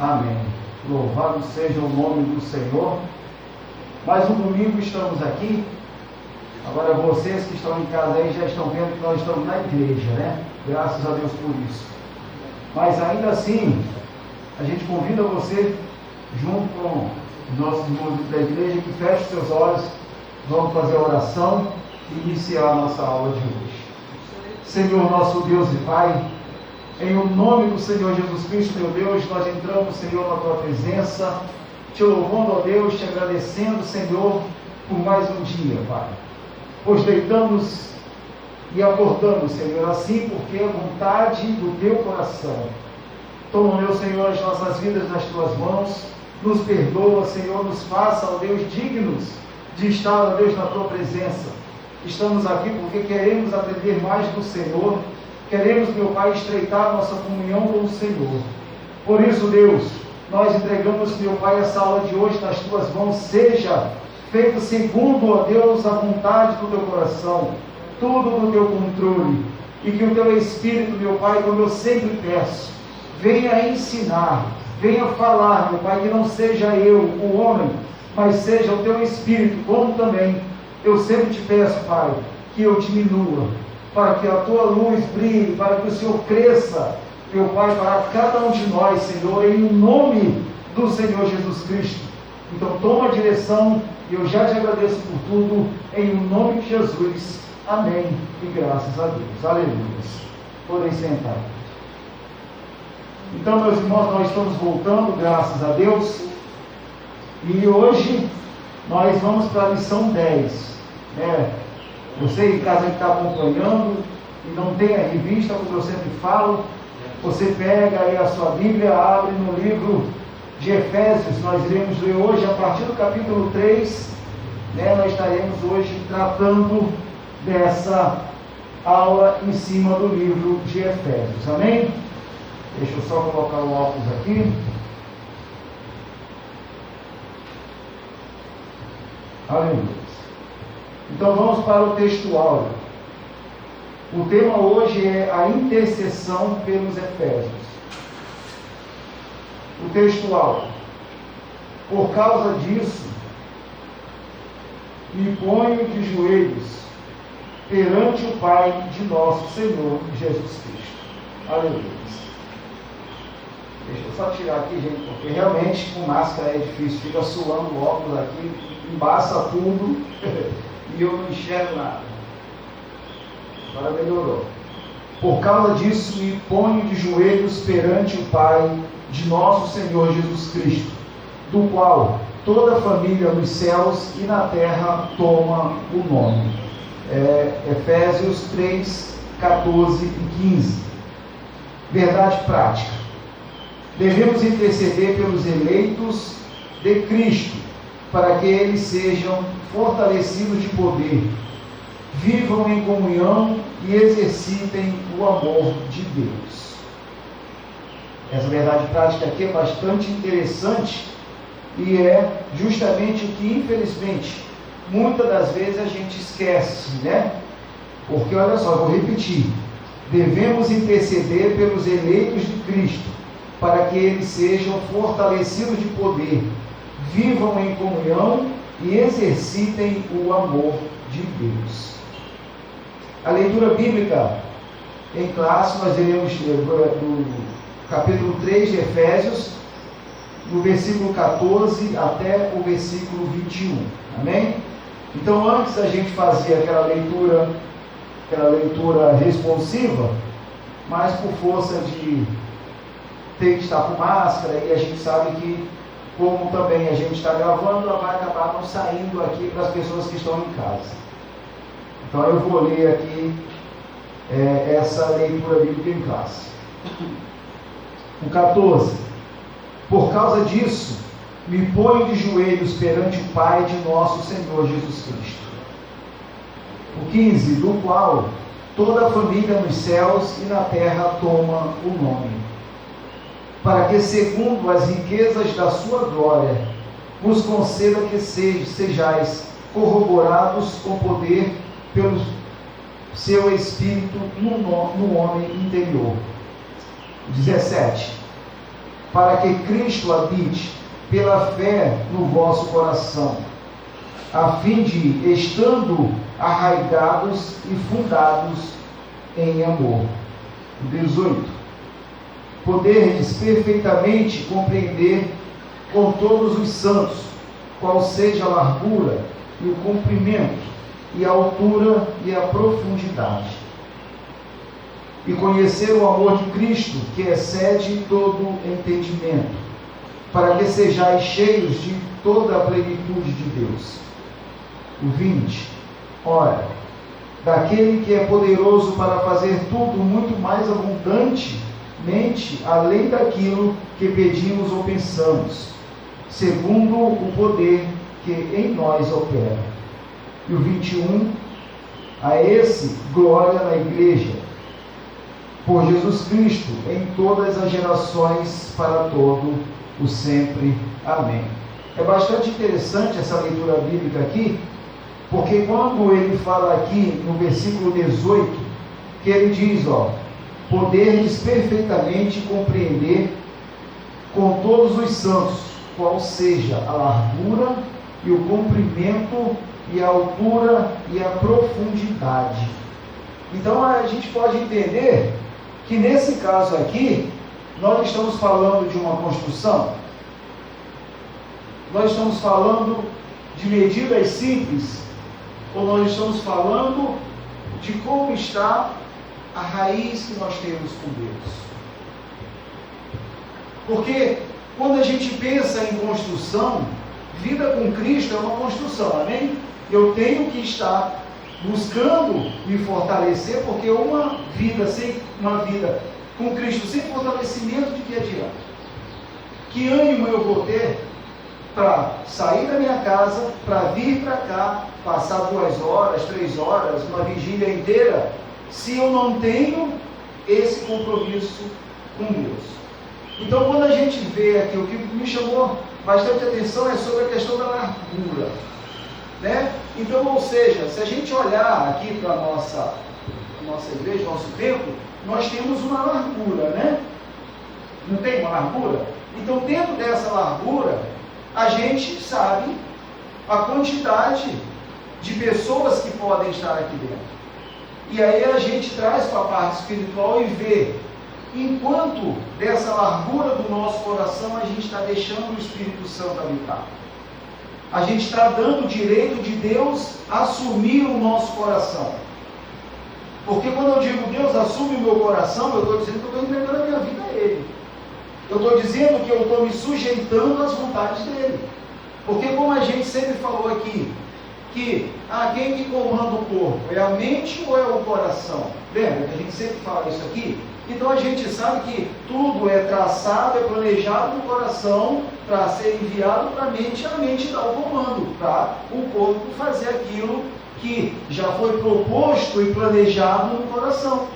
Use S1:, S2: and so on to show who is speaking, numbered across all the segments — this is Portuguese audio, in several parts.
S1: Amém. Louvado seja o nome do Senhor. Mais um domingo estamos aqui. Agora vocês que estão em casa aí já estão vendo que nós estamos na igreja, né? Graças a Deus por isso. Mas ainda assim, a gente convida você, junto com os nossos irmãos da igreja, que feche seus olhos. Vamos fazer a oração e iniciar a nossa aula de hoje. Senhor nosso Deus e Pai, em o nome do Senhor Jesus Cristo, meu Deus, nós entramos, Senhor, na Tua presença, te louvando, ó Deus, te agradecendo, Senhor, por mais um dia, Pai. Pois deitamos e acordamos, Senhor, assim porque é vontade do Teu coração. Toma, meu Senhor, as nossas vidas nas Tuas mãos, nos perdoa, Senhor, nos faça, ó Deus, dignos de estar, ó Deus, na Tua presença. Estamos aqui porque queremos aprender mais do Senhor, queremos, meu Pai, estreitar nossa comunhão com o Senhor. Por isso, Deus, nós entregamos, meu Pai, essa aula de hoje nas Tuas mãos. Seja feito segundo, ó Deus, a vontade do Teu coração, tudo no Teu controle, e que o Teu Espírito, meu Pai, como eu sempre peço, venha ensinar, venha falar, meu Pai, que não seja eu, o homem, mas seja o Teu Espírito, como também eu sempre te peço, Pai, que eu diminua, para que a Tua luz brilhe, para que o Senhor cresça, meu Pai, para cada um de nós, Senhor, em nome do Senhor Jesus Cristo. Então toma a direção, e eu já te agradeço por tudo, em nome de Jesus. Amém, e graças a Deus. Aleluia. Podem sentar. Então, meus irmãos, nós estamos voltando, graças a Deus, e hoje nós vamos para a lição 10, né? Você em casa que está acompanhando e não tem a revista, como eu sempre falo, você pega aí a sua Bíblia, abre no livro de Efésios. Nós iremos ler hoje a partir do capítulo 3, né? Nós estaremos hoje tratando dessa aula em cima do livro de Efésios, amém? Deixa eu só colocar o óculos aqui. Aleluia. Então vamos para o texto áureo. O tema hoje é a intercessão pelos Efésios. O texto áureo. Por causa disso, me ponho de joelhos perante o Pai de nosso Senhor Jesus Cristo. Aleluia. Deixa eu só tirar aqui, gente, porque realmente com máscara é difícil, fica suando o óculos aqui, embaça tudo e eu não enxergo nada. Agora melhorou. Por causa disso, me ponho de joelhos perante o Pai de nosso Senhor Jesus Cristo, do qual toda a família nos céus e na terra toma o nome. Efésios 3, 14 e 15. Verdade prática. Devemos interceder pelos eleitos de Cristo, para que eles sejam fortalecidos de poder, vivam em comunhão e exercitem o amor de Deus. Essa verdade prática aqui é bastante interessante e é justamente o que, infelizmente, muitas das vezes a gente esquece, né? Porque, olha só, vou repetir: devemos interceder pelos eleitos de Cristo, para que eles sejam fortalecidos de poder, vivam em comunhão e exercitem o amor de Deus. A leitura bíblica em classe nós iremos do capítulo 3 de Efésios, do versículo 14 até o versículo 21. Amém? Então, antes a gente fazia aquela leitura responsiva, mas por força de ter que estar com máscara, e a gente sabe que, como também a gente está gravando, ela vai acabar não saindo aqui para as pessoas que estão em casa. Então eu vou ler aqui essa leitura bíblica em classe. O 14. Por causa disso, me ponho de joelhos perante o Pai de nosso Senhor Jesus Cristo. O 15. Do qual toda a família nos céus e na terra toma o nome, para que, segundo as riquezas da sua glória, vos conceda que sejais corroborados com poder pelo seu Espírito no homem interior. 17. Para que Cristo habite pela fé no vosso coração, a fim de, estando arraigados e fundados em amor. 18. Poderdes perfeitamente compreender com todos os santos qual seja a largura e o comprimento e a altura e a profundidade, e conhecer o amor de Cristo, que excede todo entendimento, para que sejais cheios de toda a plenitude de Deus. O 20. Ora, daquele que é poderoso para fazer tudo muito mais abundantemente, além daquilo que pedimos ou pensamos, segundo o poder que em nós opera. E o 21. A esse glória na igreja, por Jesus Cristo, em todas as gerações, para todo o sempre. Amém. É bastante interessante essa leitura bíblica aqui, porque quando ele fala aqui no versículo 18, que ele diz, poderdes perfeitamente compreender com todos os santos qual seja a largura e o comprimento e a altura e a profundidade. Então a gente pode entender que nesse caso aqui, nós estamos falando de uma construção, nós estamos falando de medidas simples, ou nós estamos falando de como está a raiz que nós temos com Deus. Porque quando a gente pensa em construção, vida com Cristo é uma construção, amém? Eu tenho que estar buscando me fortalecer, porque uma vida com Cristo sem fortalecimento, de que adianta? Que ânimo eu vou ter para sair da minha casa, para vir para cá, passar 2 horas, 3 horas, uma vigília inteira, se eu não tenho esse compromisso com Deus? Então, quando a gente vê aqui, o que me chamou bastante atenção é sobre a questão da largura, né? Então, ou seja, se a gente olhar aqui para a nossa igreja, nosso templo, nós temos uma largura, né? Não tem uma largura? Então, dentro dessa largura, a gente sabe a quantidade de pessoas que podem estar aqui dentro. E aí a gente traz para a parte espiritual e vê enquanto dessa largura do nosso coração a gente está deixando o Espírito Santo habitar. A gente está dando o direito de Deus assumir o nosso coração. Porque quando eu digo Deus assume o meu coração, eu estou dizendo que eu estou entregando a minha vida a Ele. Eu estou dizendo que eu estou me sujeitando às vontades dEle. Porque como a gente sempre falou aqui, que quem que comanda o corpo? É a mente ou é o coração? Lembra que a gente sempre fala isso aqui? Então a gente sabe que tudo é traçado, é planejado no coração para ser enviado para a mente dá o comando, para o corpo fazer aquilo que já foi proposto e planejado no coração.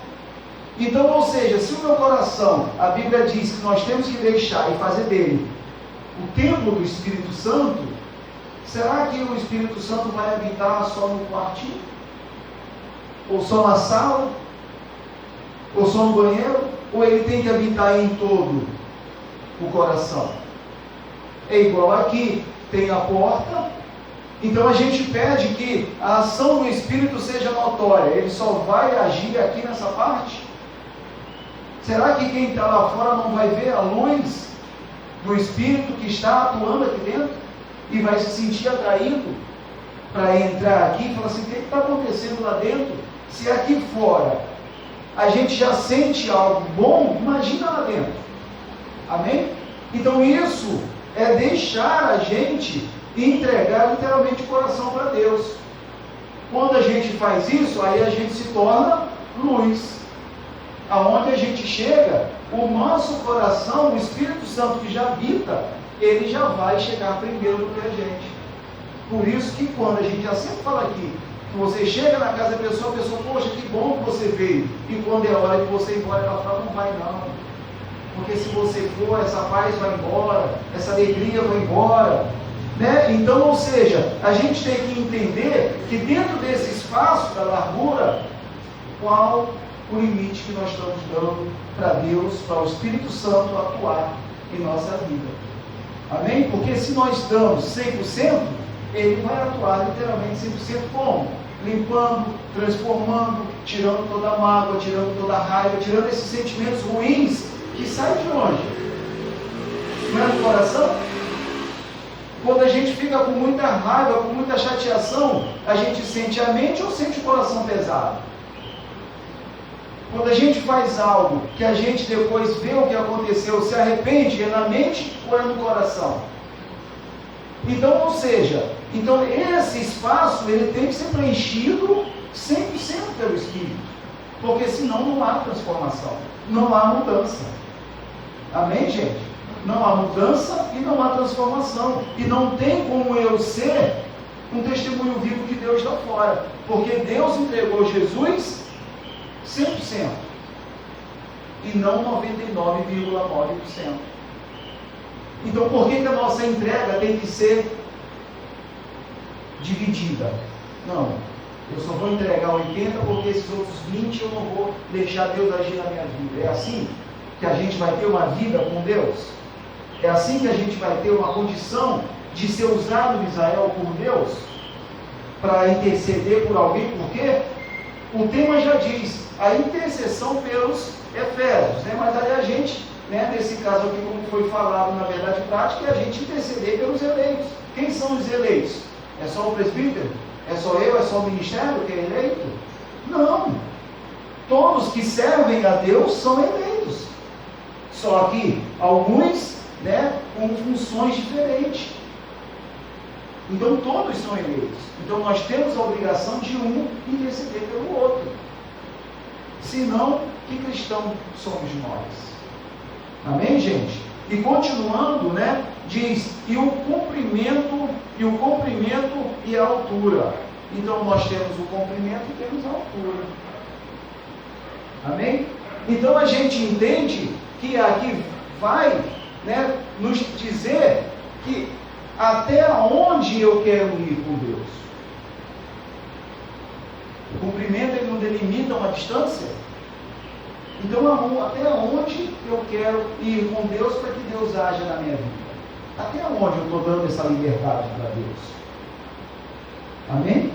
S1: Então, ou seja, se o meu coração, a Bíblia diz que nós temos que deixar e fazer dele o templo do Espírito Santo, será que o Espírito Santo vai habitar só no quartinho? Ou só na sala? Ou só no banheiro? Ou ele tem que habitar em todo o coração? É igual aqui, tem a porta, então a gente pede que a ação do Espírito seja notória, ele só vai agir aqui nessa parte? Será que quem está lá fora não vai ver a luz do Espírito que está atuando aqui dentro? E vai se sentir atraído para entrar aqui e falar assim, o que está acontecendo lá dentro? Se aqui fora a gente já sente algo bom, imagina lá dentro. Amém? Então isso é deixar a gente entregar literalmente o coração para Deus. Quando a gente faz isso, aí a gente se torna luz. Aonde a gente chega, o nosso coração, o Espírito Santo que já habita, ele já vai chegar primeiro do que a gente. Por isso que quando a gente já sempre fala aqui, que você chega na casa da pessoa, a pessoa, poxa, que bom que você veio. E quando é hora de você ir embora, ela fala, não vai não. Porque se você for, essa paz vai embora, essa alegria vai embora. Né? Então, ou seja, a gente tem que entender que dentro desse espaço da largura, qual o limite que nós estamos dando para Deus, para o Espírito Santo atuar em nossa vida. Amém? Porque se nós damos 100%, Ele vai atuar literalmente 100% como? Limpando, transformando, tirando toda a mágoa, tirando toda a raiva, tirando esses sentimentos ruins que saem de onde? Não é do coração? Quando a gente fica com muita raiva, com muita chateação, a gente sente a mente ou sente o coração pesado? Quando a gente faz algo que a gente depois vê o que aconteceu, se arrepende, é na mente ou é no coração? Então, ou seja, então esse espaço ele tem que ser preenchido 100% pelo Espírito, porque senão não há transformação, não há mudança. Amém, gente? Não há mudança e não há transformação. E não tem como eu ser um testemunho vivo de Deus lá fora. Porque Deus entregou Jesus 100%. E não 99,9%. Então por que a nossa entrega tem que ser dividida? Não. Eu só vou entregar 80 porque esses outros 20 eu não vou deixar Deus agir na minha vida. É assim que a gente vai ter uma vida com Deus? É assim que a gente vai ter uma condição de ser usado em Israel por Deus para interceder por alguém? Porque o tema já diz, a intercessão pelos Efésios, né? Mas aí a gente, né, nesse caso aqui, como foi falado na verdade prática, é a gente interceder pelos eleitos. Quem são os eleitos? É só o presbítero? É só eu? É só o ministério que é eleito? Não. Todos que servem a Deus são eleitos. Só que alguns, né, com funções diferentes. Então todos são eleitos. Então nós temos a obrigação de um interceder pelo outro. Senão, que cristão somos nós? Amém, gente? E continuando, né, diz, e o comprimento e a altura. Então nós temos o comprimento e temos a altura. Amém? Então a gente entende que aqui vai, né, nos dizer que até onde eu quero ir com Deus. O cumprimento ele não delimita uma distância. Então até onde eu quero ir com Deus para que Deus haja na minha vida? Até onde eu estou dando essa liberdade para Deus? Amém?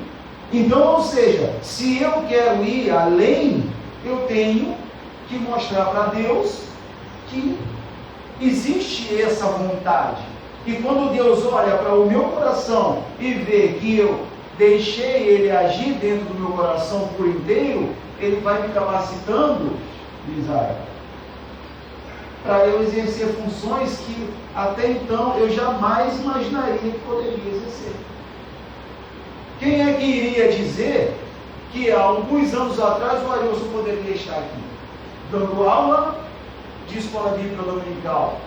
S1: Então, ou seja, se eu quero ir além, eu tenho que mostrar para Deus que existe essa vontade. E quando Deus olha para o meu coração e vê que eu deixei Ele agir dentro do meu coração por inteiro, Ele vai me capacitando, Israel, para eu exercer funções que até então eu jamais imaginaria que poderia exercer. Quem é que iria dizer que há alguns anos atrás o Arilson poderia estar aqui, dando aula de escola bíblica dominical,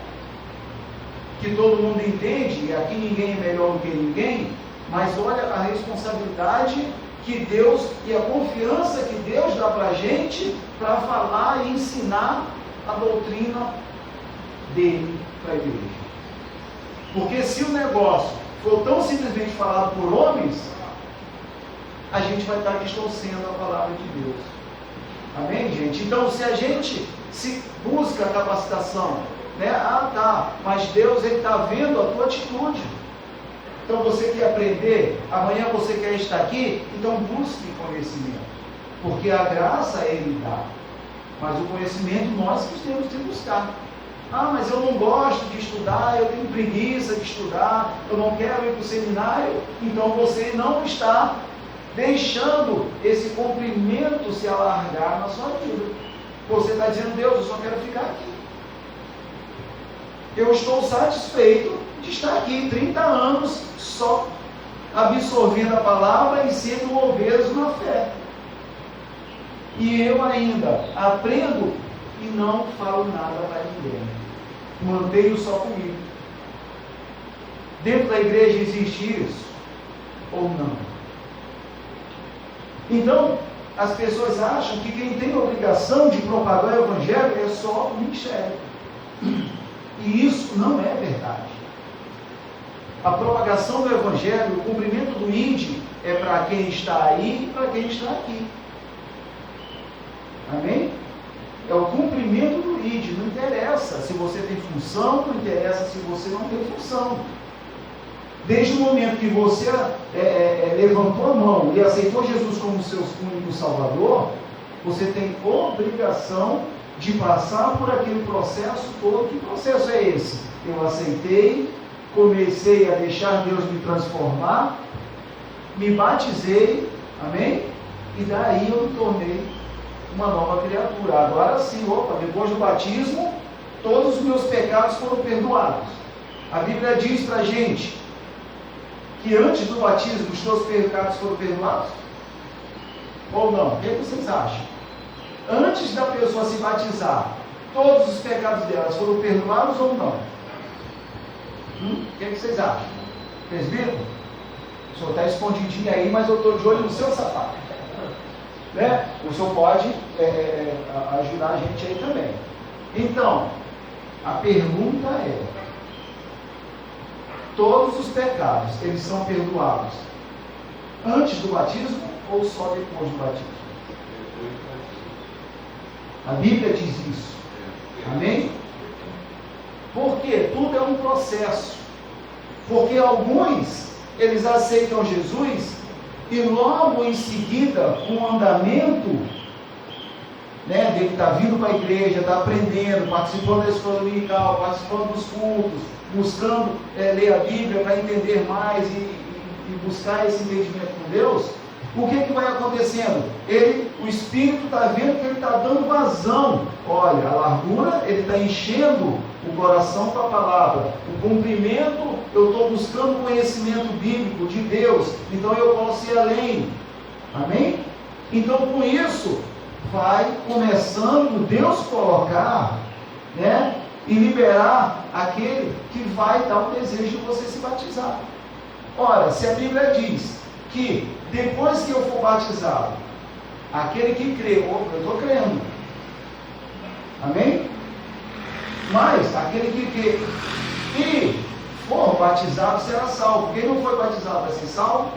S1: que todo mundo entende, e aqui ninguém é melhor do que ninguém, mas olha a responsabilidade que Deus e a confiança que Deus dá para a gente para falar e ensinar a doutrina dele para a igreja. Porque se o negócio for tão simplesmente falado por homens, a gente vai estar distorcendo a palavra de Deus. Amém, gente? Então, se a gente se busca a capacitação, né? Ah, tá, mas Deus está vendo a tua atitude. Então você quer aprender, amanhã você quer estar aqui, então busque conhecimento. Porque a graça Ele dá. Mas o conhecimento nós que temos que buscar. Ah, mas eu não gosto de estudar, eu tenho preguiça de estudar, eu não quero ir para o seminário. Então você não está deixando esse comprimento se alargar na sua vida. Você está dizendo, Deus, eu só quero ficar aqui. Eu estou satisfeito de estar aqui 30 anos só absorvendo a palavra e sendo obeso na fé. E eu ainda aprendo e não falo nada para ninguém. Mantenho só comigo. Dentro da igreja existe isso? Ou não? Então, as pessoas acham que quem tem a obrigação de propagar o Evangelho é só o ministério. E isso não é verdade. A propagação do Evangelho, o cumprimento do ID é para quem está aí e para quem está aqui. Amém? É o cumprimento do ID. Não interessa se você tem função, não interessa se você não tem função. Desde o momento que você levantou a mão e aceitou Jesus como seu único Salvador, você tem obrigação de passar por aquele processo todo. Que processo é esse? Eu aceitei, comecei a deixar Deus me transformar, me batizei, amém? E daí eu me tornei uma nova criatura. Agora sim, depois do batismo, todos os meus pecados foram perdoados. A Bíblia diz para a gente que antes do batismo os teus pecados foram perdoados? Ou não? O que vocês acham? Antes da pessoa se batizar, todos os pecados delas foram perdoados ou não? O que vocês acham? Presbítero? O senhor está escondidinho aí, mas eu estou de olho no seu sapato. Né? O senhor pode ajudar a gente aí também. Então, a pergunta é: todos os pecados, eles são perdoados antes do batismo ou só depois do batismo? A Bíblia diz isso. Amém? Porque tudo é um processo. Porque alguns, eles aceitam Jesus e logo em seguida, com o andamento, né, dele está vindo para a igreja, está aprendendo, participando da escola dominical, participando dos cultos, buscando ler a Bíblia para entender mais e buscar esse entendimento com Deus. O que vai acontecendo? O Espírito está vendo que ele está dando vazão. Olha, a largura, ele está enchendo o coração com a palavra. O comprimento, eu estou buscando conhecimento bíblico de Deus. Então eu posso ir além. Amém? Então com isso, vai começando Deus colocar, né, e liberar aquele que vai dar o desejo de você se batizar. Ora, se a Bíblia diz que depois que eu for batizado, aquele que crê, eu estou crendo, amém? Mas aquele que crê e for batizado será salvo. Quem não foi batizado vai ser salvo?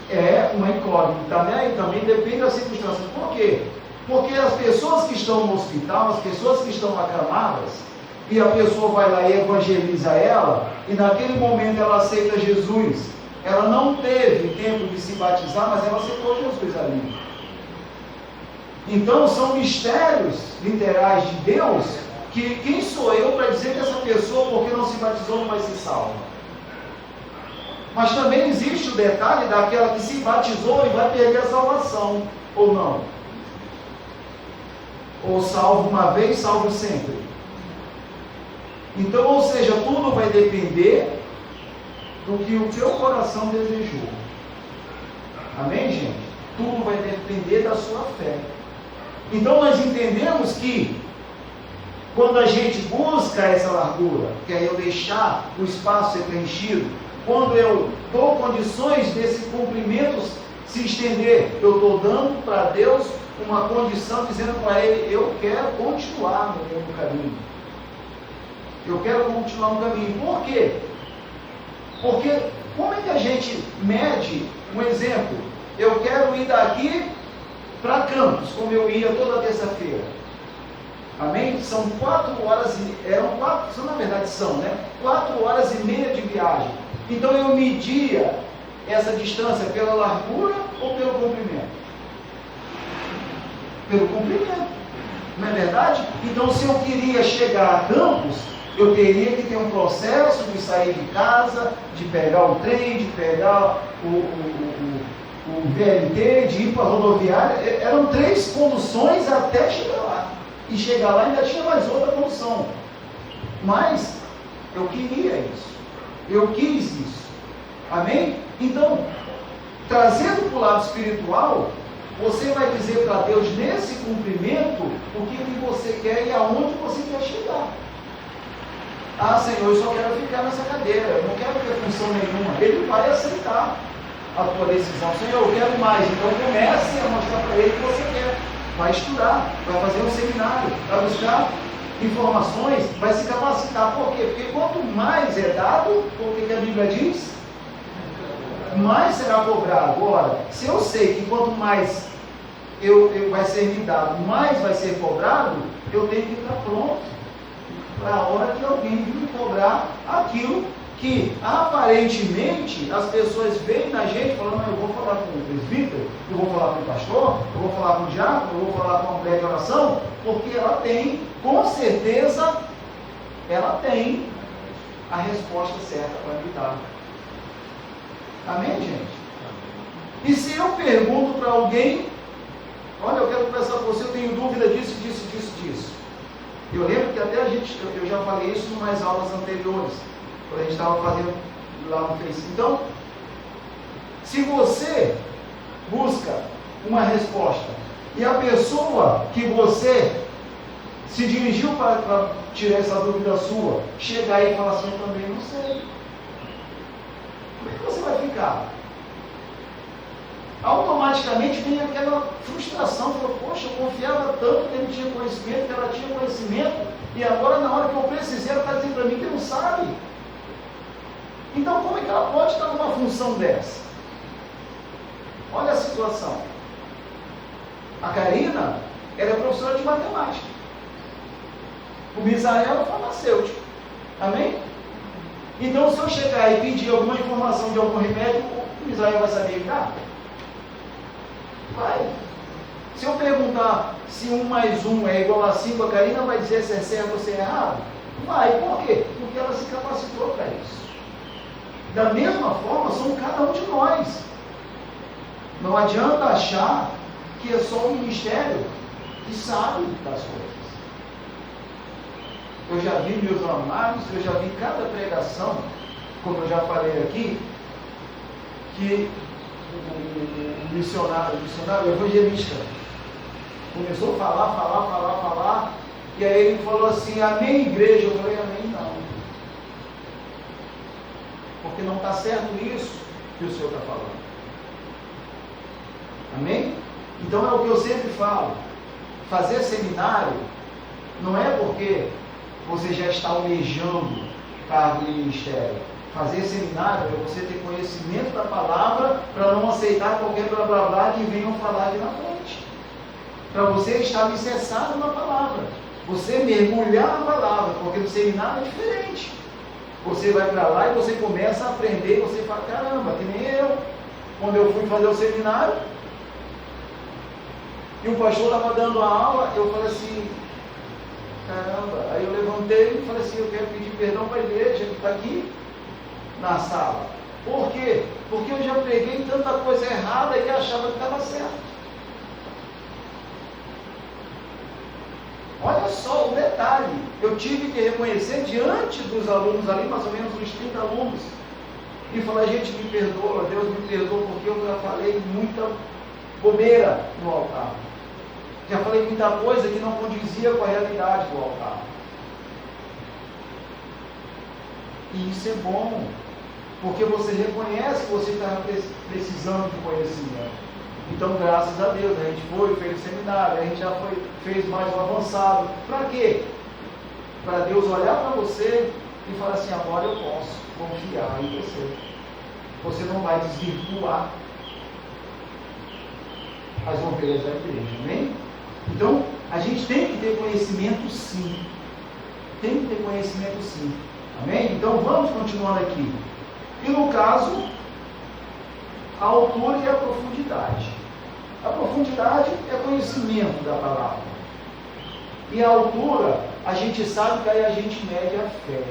S1: É uma incógnita, né? E também depende das circunstâncias. Por quê? Porque as pessoas que estão no hospital, as pessoas que estão acamadas, e a pessoa vai lá e evangeliza ela, e naquele momento ela aceita Jesus. Ela não teve tempo de se batizar, mas ela aceitou Jesus ali. Então são mistérios literais de Deus, que quem sou eu para dizer que essa pessoa, porque não se batizou, não vai ser salva? Mas também existe o detalhe daquela que se batizou e vai perder a salvação, ou não? Ou salvo uma vez, salvo sempre. Então, ou seja, tudo vai depender do que o teu coração desejou. Amém, gente? Tudo vai depender da sua fé. Então nós entendemos que quando a gente busca essa largura, que é eu deixar o espaço ser preenchido, quando eu dou condições desse cumprimento se estender, eu estou dando para Deus uma condição, dizendo para Ele: eu quero continuar no meu caminho. Eu quero continuar no caminho. Por quê? Porque como é que a gente mede um exemplo? Eu quero ir daqui para Campos, como eu ia toda terça-feira. Amém? São 4 horas, na verdade são, né? 4 horas e meia de viagem. Então eu media essa distância pela largura ou pelo comprimento? Pelo comprimento. Não é verdade? Então se eu queria chegar a Campos, eu teria que ter um processo de sair de casa, de pegar o trem, de pegar o VLT, de ir para a rodoviária. Eram 3 conduções até chegar lá. E chegar lá ainda tinha mais outra condução. Mas eu queria isso. Eu quis isso. Amém? Então, trazendo para o lado espiritual, você vai dizer para Deus nesse cumprimento o que você quer e aonde você quer chegar. Ah, Senhor, eu só quero ficar nessa cadeira, eu não quero ter função nenhuma. Ele vai aceitar a tua decisão. Senhor, eu quero mais. Então comece a mostrar para ele o que você quer. Vai estudar, vai fazer um seminário, vai buscar informações, vai se capacitar. Por quê? Porque quanto mais é dado, o que a Bíblia diz? Mais será cobrado. Agora, se eu sei que quanto mais vai ser me dado, mais vai ser cobrado, eu tenho que estar pronto para a hora que alguém vir me cobrar aquilo que aparentemente as pessoas veem na gente falando, eu vou falar com o presbítero, eu vou falar com o pastor, eu vou falar com o diácono, eu vou falar com a mulher de oração, porque ela tem, com certeza, ela tem a resposta certa para me dar. Amém, gente? E se eu pergunto para alguém, olha, eu quero conversar com você, eu tenho dúvida disso. Eu lembro que até eu já falei isso em umas aulas anteriores, quando a gente estava fazendo lá no Facebook. Então, se você busca uma resposta e a pessoa que você se dirigiu para tirar essa dúvida sua, chegar aí e falar assim, eu também não sei. Como é que você vai ficar? Automaticamente vem aquela frustração, fala, poxa, eu confiava tanto que ele tinha conhecimento, que ela tinha conhecimento, e agora na hora que eu precisei, ela está dizendo para mim que não sabe. Então como é que ela pode estar numa função dessa? Olha a situação. A Karina, ela é professora de matemática. O Misael é farmacêutico. Amém? Então se eu chegar e pedir alguma informação de algum remédio, o Misael vai saber dar? Vai. Se eu perguntar se 1 mais 1 é igual a 5, a Karina vai dizer se é certo ou se é errado? Vai. Por quê? Porque ela se capacitou para isso. Da mesma forma, somos cada um de nós. Não adianta achar que é só o ministério que sabe das coisas. Eu já vi, meus amados, eu já vi cada pregação, como eu já falei aqui, que o missionário, o evangelista, começou a falar, e aí ele falou assim, amém, igreja? Eu falei, amém, não. Porque não está certo isso que o Senhor está falando. Amém? Então é o que eu sempre falo, fazer seminário não é porque você já está almejando cargo de ministério. Fazer seminário é você ter conhecimento da palavra para não aceitar qualquer blá blá blá que venham falar ali na frente. Para você estar alicerçado na palavra. Você mergulhar na palavra, porque no seminário é diferente. Você vai para lá e você começa a aprender, e você fala, caramba, que nem eu. Quando eu fui fazer o seminário, e o pastor estava dando a aula, eu falei assim, caramba, aí eu levantei e falei assim, eu quero pedir perdão para a igreja que está aqui na sala. Por quê? Porque eu já preguei tanta coisa errada e achava que estava certo. Olha só o detalhe, eu tive que reconhecer diante dos alunos ali, mais ou menos uns 30 alunos, e falar, gente, me perdoa, Deus me perdoa, porque eu já falei muita bobeira no altar. Já falei muita coisa que não condizia com a realidade do altar. E isso é bom, porque você reconhece que você está precisando de conhecimento. Então, graças a Deus, a gente foi, fez o seminário, a gente já fez mais um avançado. Para quê? Para Deus olhar para você e falar assim, agora eu posso confiar em você. Você não vai desvirtuar as ovelhas da igreja, amém? Então, a gente tem que ter conhecimento sim. Tem que ter conhecimento sim. Amém? Então, vamos continuando aqui. E no caso, a altura e a profundidade. A profundidade é conhecimento da palavra. E a altura, a gente sabe que aí a gente mede a fé.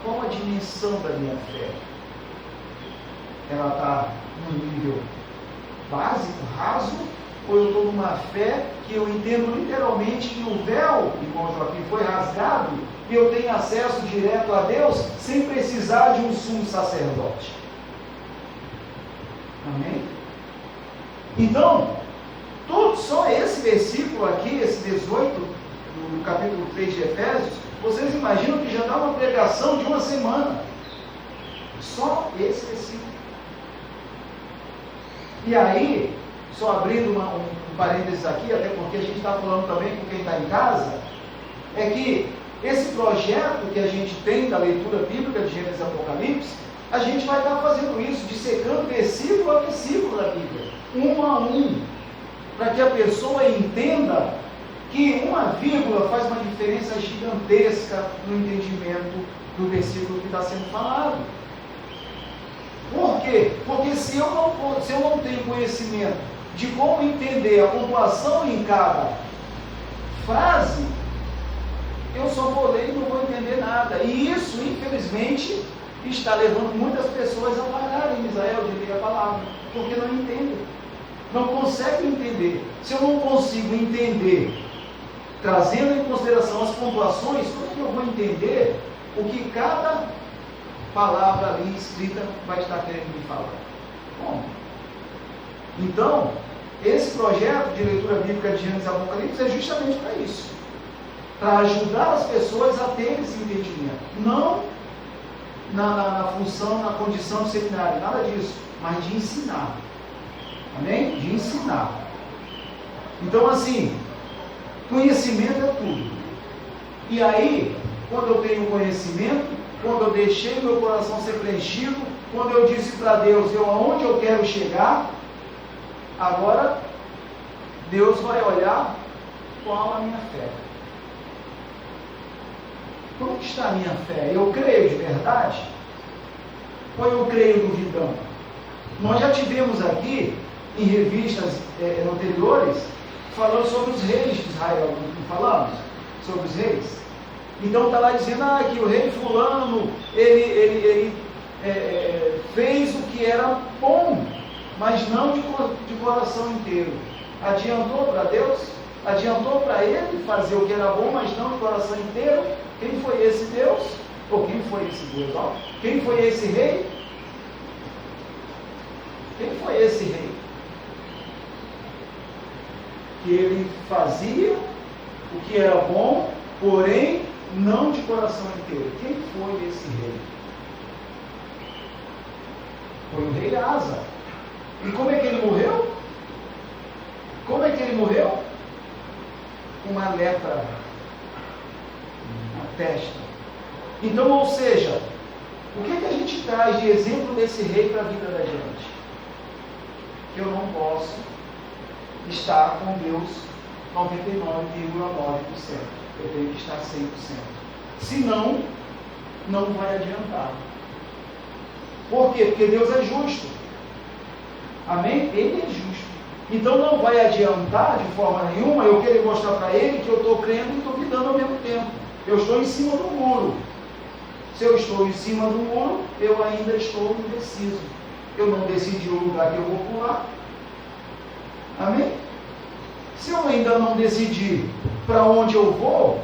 S1: Qual a dimensão da minha fé? Ela está no nível básico, raso, ou eu estou numa fé que eu entendo literalmente que o véu, irmão Joaquim, foi rasgado e eu tenho acesso direto a Deus sem precisar de um sumo sacerdote. Amém? Então, só esse versículo aqui, esse 18, no capítulo 3 de Efésios, vocês imaginam que já dá uma pregação de uma semana. Só esse versículo. E aí, só abrindo um parênteses aqui, até porque a gente está falando também com quem está em casa, é que esse projeto que a gente tem da leitura bíblica de Gênesis e Apocalipse, a gente vai estar fazendo isso, dissecando versículo a versículo da Bíblia, um a um, para que a pessoa entenda que uma vírgula faz uma diferença gigantesca no entendimento do versículo que está sendo falado. Por quê? Porque se eu não tenho conhecimento de como entender a pontuação em cada frase, eu só vou ler e não vou entender nada. E isso, infelizmente, está levando muitas pessoas a pararem em Israel de ler a palavra, porque não entendem, não conseguem entender. Se eu não consigo entender, trazendo em consideração as pontuações, como é que eu vou entender o que cada palavra ali escrita vai estar querendo me falar? Bom, então, esse projeto de leitura bíblica de Gênesis e Apocalipse é justamente para isso, para ajudar as pessoas a terem esse entendimento, não na função, na condição de seminário, nada disso, mas de ensinar. Amém? De ensinar. Então, assim, conhecimento é tudo. E aí, quando eu tenho conhecimento, quando eu deixei meu coração ser preenchido, quando eu disse para Deus, aonde eu quero chegar, agora Deus vai olhar qual a minha fé. Como está a minha fé? Eu creio de verdade? Ou eu creio duvidando? Nós já tivemos aqui, em revistas anteriores, falando sobre os reis de Israel. Não falamos? Sobre os reis. Então está lá dizendo que o rei fulano, ele fez o que era bom, mas não de coração inteiro. Adiantou para Deus? Adiantou para ele fazer o que era bom, mas não de coração inteiro? Quem foi esse Deus? Ou quem foi esse Deus? Quem foi esse rei? Quem foi esse rei? Que ele fazia o que era bom, porém não de coração inteiro. Quem foi esse rei? Foi o rei Asa. E como é que ele morreu? Como é que ele morreu? Com uma lepra na testa. Então, ou seja, o que a gente traz de exemplo desse rei para a vida da gente? Que eu não posso estar com Deus 99,9%. Eu tenho que estar 100%. Senão, não vai adiantar. Por quê? Porque Deus é justo. Amém? Ele é justo. Então não vai adiantar de forma nenhuma eu querer mostrar para ele que eu estou crendo e duvidando ao mesmo tempo. Eu estou em cima do muro. Se eu estou em cima do muro, eu ainda estou indeciso. Eu não decidi o lugar que eu vou pular. Amém? Se eu ainda não decidi para onde eu vou,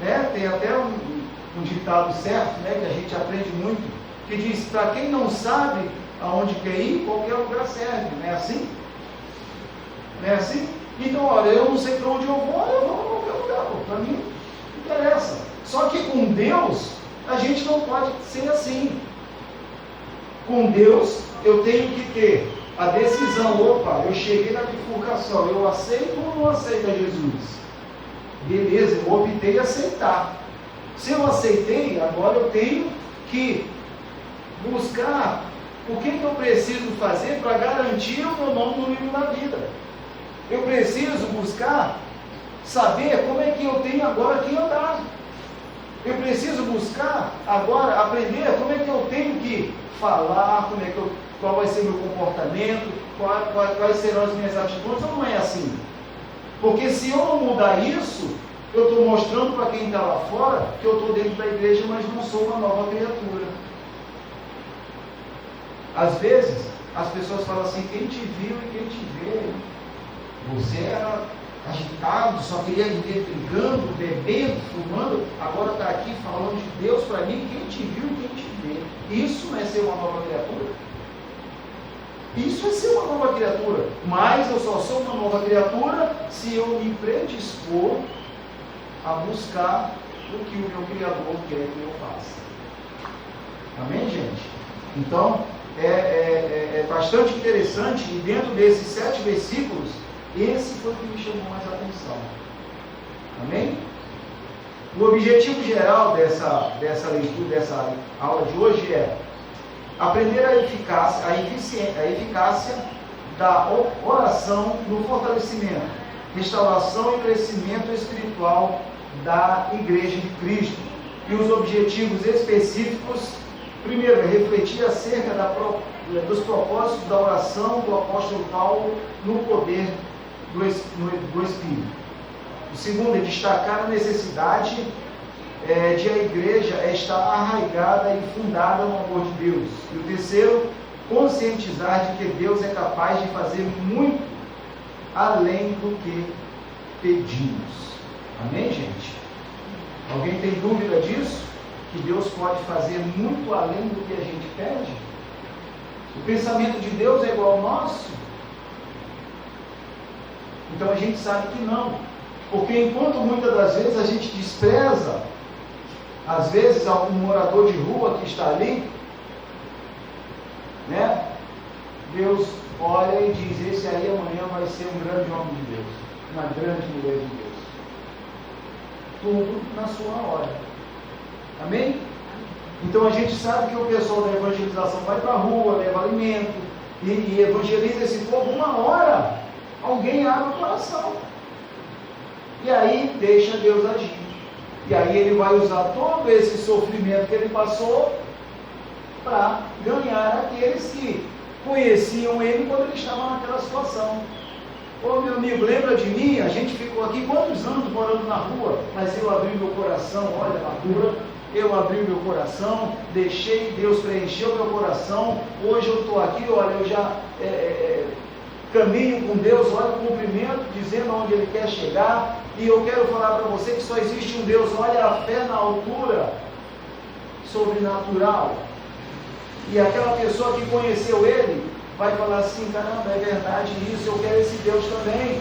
S1: né, tem até um ditado certo, né, que a gente aprende muito, que diz, para quem não sabe aonde quer ir, qualquer lugar serve. Não é assim? Não é assim? Então, olha, eu não sei para onde eu vou para qualquer lugar. Para mim, não interessa. Só que com Deus, a gente não pode ser assim. Com Deus, eu tenho que ter a decisão. Opa, eu cheguei na bifurcação. Eu aceito ou não aceito a Jesus? Beleza, eu optei aceitar. Se eu aceitei, agora eu tenho que buscar o que eu preciso fazer para garantir o meu nome no livro da vida. Eu preciso buscar saber como é que eu tenho agora que andar. Eu preciso buscar agora aprender como é que eu tenho que falar, qual vai ser meu comportamento, quais serão as minhas atitudes. Ou não é assim? Porque se eu não mudar isso, eu estou mostrando para quem está lá fora que eu estou dentro da igreja, mas não sou uma nova criatura. Às vezes, as pessoas falam assim, quem te viu e quem te vê? Você era agitado, só queria viver brigando, bebendo, fumando, agora está aqui falando de Deus para mim, quem te viu e quem te vê? Isso não é ser uma nova criatura? Isso é ser uma nova criatura, mas eu só sou uma nova criatura se eu me predispor a buscar o que o meu Criador quer que eu faça. Amém, gente? Então, é bastante interessante, e dentro desses 7 versículos, esse foi o que me chamou mais a atenção. Amém? O objetivo geral dessa leitura, dessa aula de hoje é aprender a eficácia da oração no fortalecimento, restauração e crescimento espiritual da Igreja de Cristo. E os objetivos específicos, primeiro, é refletir acerca dos propósitos da oração do apóstolo Paulo no poder do Espírito. O segundo é destacar a necessidade de a igreja estar arraigada e fundada no amor de Deus. E o terceiro, conscientizar de que Deus é capaz de fazer muito além do que pedimos. Amém, gente? Alguém tem dúvida disso? Que Deus pode fazer muito além do que a gente pede? O pensamento de Deus é igual ao nosso? Então a gente sabe que não. Porque enquanto muitas das vezes a gente despreza, às vezes algum morador de rua que está ali, né? Deus olha e diz, esse aí amanhã vai ser um grande homem de Deus, uma grande mulher de Deus. Tudo na sua hora. Amém? Então a gente sabe que o pessoal da evangelização vai para a rua, leva alimento e evangeliza esse povo. Uma hora alguém abre o coração e aí deixa Deus agir, e aí ele vai usar todo esse sofrimento que ele passou para ganhar aqueles que conheciam ele quando ele estava naquela situação. Ô meu amigo, lembra de mim? A gente ficou aqui quantos anos morando na rua, mas eu abri meu coração, olha a rua, eu abri meu coração, deixei Deus preencher o meu coração. Hoje eu estou aqui, olha, eu já caminho com Deus, olha o cumprimento, dizendo aonde Ele quer chegar. E eu quero falar para você que só existe um Deus. Olha a fé na altura, sobrenatural. E aquela pessoa que conheceu Ele vai falar assim, caramba, é verdade isso, eu quero esse Deus também.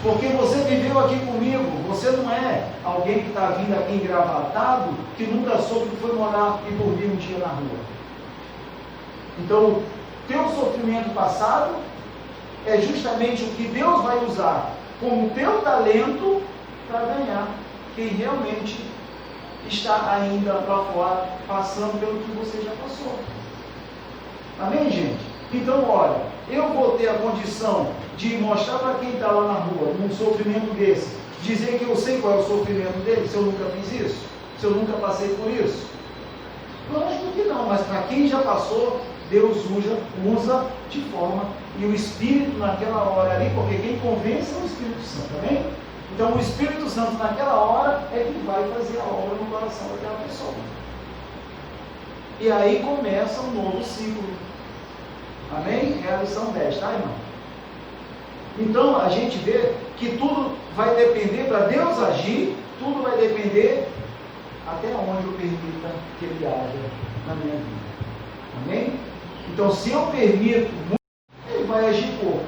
S1: Porque você viveu aqui comigo, você não é alguém que está vindo aqui engravatado, que nunca soube que foi morar e dormir um dia na rua. Então, o teu sofrimento passado é justamente o que Deus vai usar como teu talento para ganhar quem realmente está ainda lá fora, passando pelo que você já passou. Amém, gente? Então, olha, eu vou ter a condição de mostrar para quem está lá na rua, num sofrimento desse, dizer que eu sei qual é o sofrimento dele, se eu nunca fiz isso, se eu nunca passei por isso. Lógico que não, mas para quem já passou, Deus usa de forma, e o Espírito naquela hora ali, porque quem convence é o Espírito Santo, amém? Então o Espírito Santo naquela hora é que vai fazer a obra no coração daquela pessoa. E aí começa um novo ciclo. Amém? É a lição 10, tá, irmão? Então a gente vê que tudo vai depender, para Deus agir, tudo vai depender até onde eu permita que Ele haja na minha vida. Amém? Então se eu permito muito, Ele vai agir pouco.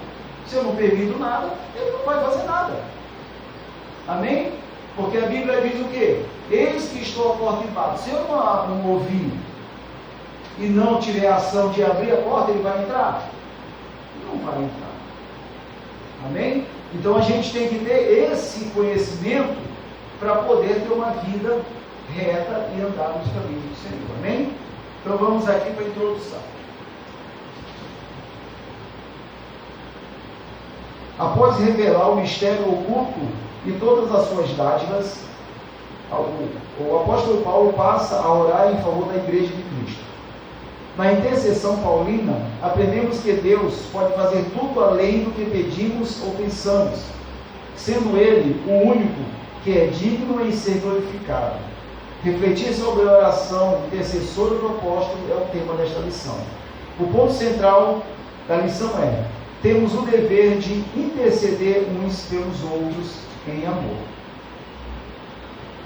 S1: Se eu não permito nada, Ele não vai fazer nada. Amém? Porque a Bíblia diz o quê? Eis que estou à porta e bato. Se eu não ouvir e não tiver ação de abrir a porta, Ele vai entrar? Não vai entrar. Amém? Então a gente tem que ter esse conhecimento para poder ter uma vida reta e andar nos caminhos do Senhor. Amém? Então vamos aqui para a introdução. Após revelar o mistério oculto e todas as suas dádivas, o apóstolo Paulo passa a orar em favor da Igreja de Cristo. Na intercessão paulina, aprendemos que Deus pode fazer tudo além do que pedimos ou pensamos, sendo Ele o único que é digno em ser glorificado. Refletir sobre a oração intercessora do apóstolo é o tema desta lição. O ponto central da lição é: temos o dever de interceder uns pelos outros em amor.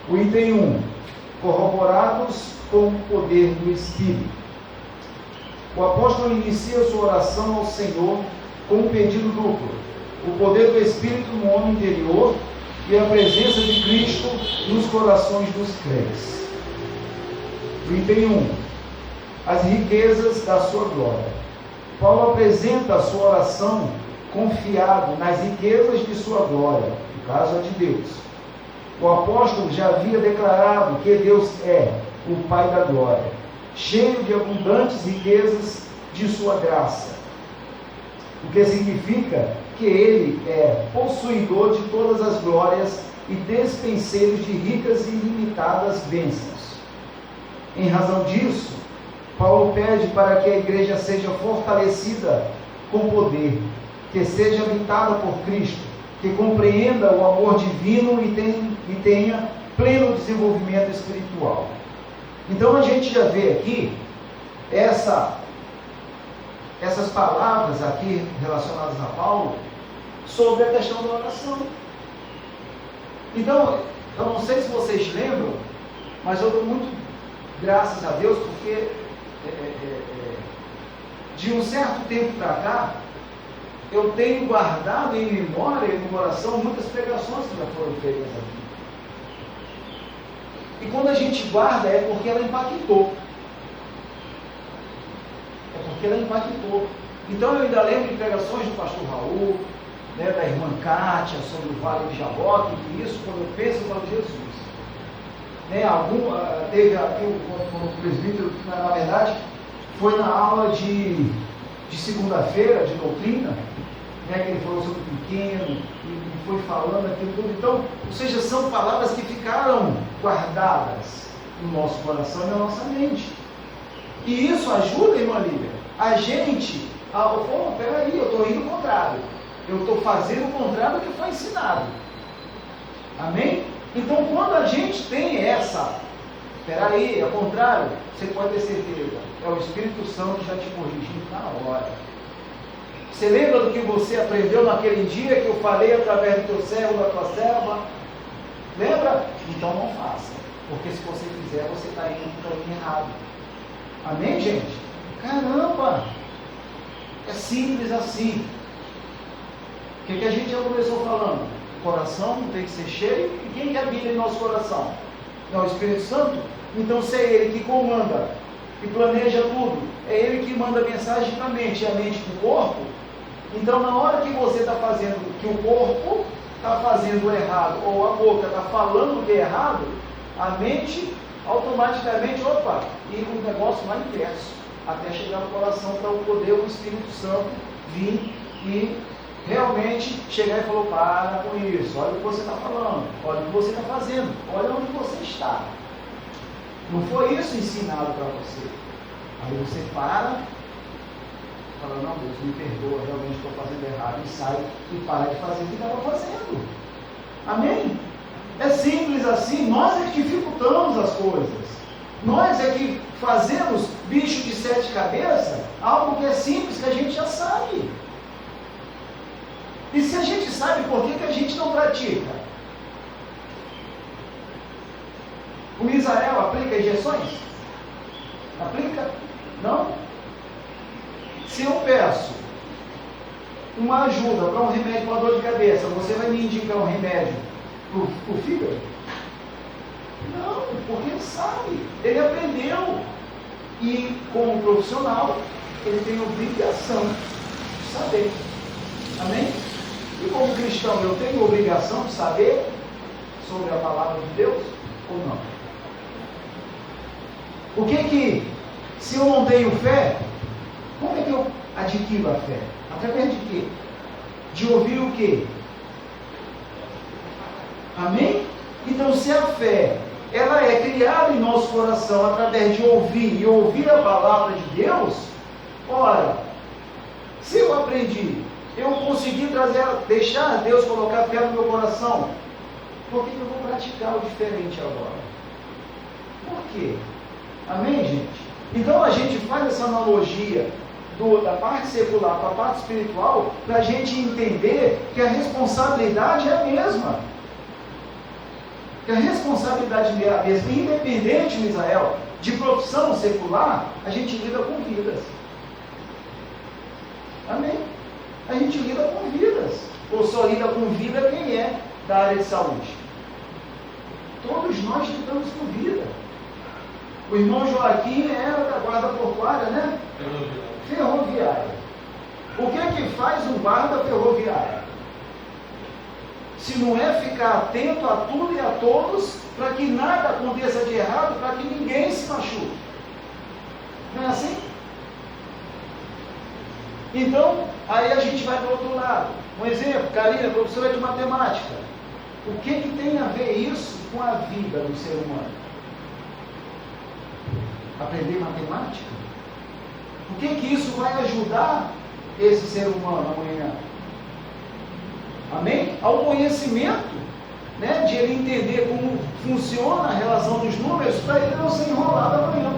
S1: O item 1. Corroborados com o poder do Espírito. O apóstolo inicia sua oração ao Senhor com um pedido duplo: o poder do Espírito no homem interior e a presença de Cristo nos corações dos crentes. O item 1. As riquezas da sua glória. Paulo apresenta a sua oração confiado nas riquezas de sua glória, no caso a de Deus. o apóstolo já havia declarado que Deus é o Pai da glória, cheio de abundantes riquezas de sua graça, o que significa que Ele é possuidor de todas as glórias e despenseiro de ricas e ilimitadas bênçãos. Em razão disso, Paulo pede para que a igreja seja fortalecida com poder, que seja habitada por Cristo, que compreenda o amor divino e tenha pleno desenvolvimento espiritual. Então a gente já vê aqui essas palavras aqui relacionadas a Paulo sobre a questão da oração. Então, eu não sei se vocês lembram, mas eu dou muito graças a Deus, porque de um certo tempo para cá, eu tenho guardado em memória e no coração muitas pregações que já foram feitas aqui. E quando a gente guarda é porque ela impactou. Então eu ainda lembro de pregações do pastor Raul, né, da irmã Kátia, sobre o Vale de Jaboque, e isso, quando eu penso, eu falo, Jesus. Né, teve aqui o presbítero, na verdade, foi na aula de segunda-feira, de doutrina, né, que ele falou sobre o pequeno, e foi falando aquilo tudo. Então, ou seja, são palavras que ficaram guardadas no nosso coração e na nossa mente. E isso ajuda, irmã Lívia, a gente peraí, eu estou indo ao contrário. Eu estou fazendo o contrário do que foi ensinado. Amém? Então, quando a gente tem peraí, ao contrário, você pode ter certeza, é o Espírito Santo já te corrigindo na hora. Você lembra do que você aprendeu naquele dia que eu falei através do teu servo, da tua serva? Lembra? Então não faça, porque se você fizer, você está indo no caminho errado. Amém, gente? Caramba! É simples assim. O que a gente já começou falando? O coração tem que ser cheio. E quem que habita em nosso coração? É o Espírito Santo? Então, se é Ele que comanda, que planeja tudo, é Ele que manda a mensagem para a mente e a mente para o corpo. Então, na hora que você está fazendo que o corpo está fazendo o errado, ou a boca está falando o que é errado, a mente automaticamente, e o negócio vai inverso, até chegar no coração para o poder do Espírito Santo vir e realmente chegar e falar, para com isso, olha o que você está falando, olha o que você está fazendo, olha onde você está. Não foi isso ensinado para você. Aí você para, fala, não, Deus, me perdoa, realmente estou fazendo errado, e sai e para de fazer o que estava fazendo. Amém? É simples assim. Nós é que dificultamos as coisas. Nós é que fazemos bicho de 7 cabeças, algo que é simples, que a gente já sabe. E se a gente sabe, por que a gente não pratica? O Israel aplica injeções? Aplica? Não? Se eu peço uma ajuda para um remédio para dor de cabeça, você vai me indicar um remédio para o fígado? Não, porque ele sabe, ele aprendeu. E como profissional, ele tem obrigação de saber. Amém? E como cristão, eu tenho obrigação de saber sobre a palavra de Deus ou não? O que se eu não tenho fé, como é que eu adquiro a fé? Através de quê? De ouvir o quê? Amém? Então, se a fé, ela é criada em nosso coração através de ouvir e ouvir a palavra de Deus, ora, se eu aprendi, eu consegui deixar Deus colocar fé no meu coração, por que eu vou praticar o diferente agora? Por quê? Amém, gente? Então a gente faz essa analogia da parte secular para a parte espiritual, para a gente entender que a responsabilidade é a mesma. Que a responsabilidade é a mesma. Independente, Misael, de profissão secular, a gente lida com vidas. Amém? A gente lida com vidas. Ou só lida com vida quem é da área de saúde. Todos nós lidamos com vida. O irmão Joaquim era da guarda portuária, né? Ferroviária. O que é que faz um guarda ferroviário? se não é ficar atento a tudo e a todos, para que nada aconteça de errado, para que ninguém se machuque? Não é assim? Então, aí a gente vai para o outro lado. Um exemplo, Karina, professora de matemática. O que tem a ver isso com a vida do ser humano? Aprender matemática? O que isso vai ajudar esse ser humano amanhã? Amém? Ao conhecimento, né, de ele entender como funciona a relação dos números, para ele não ser enrolado amanhã,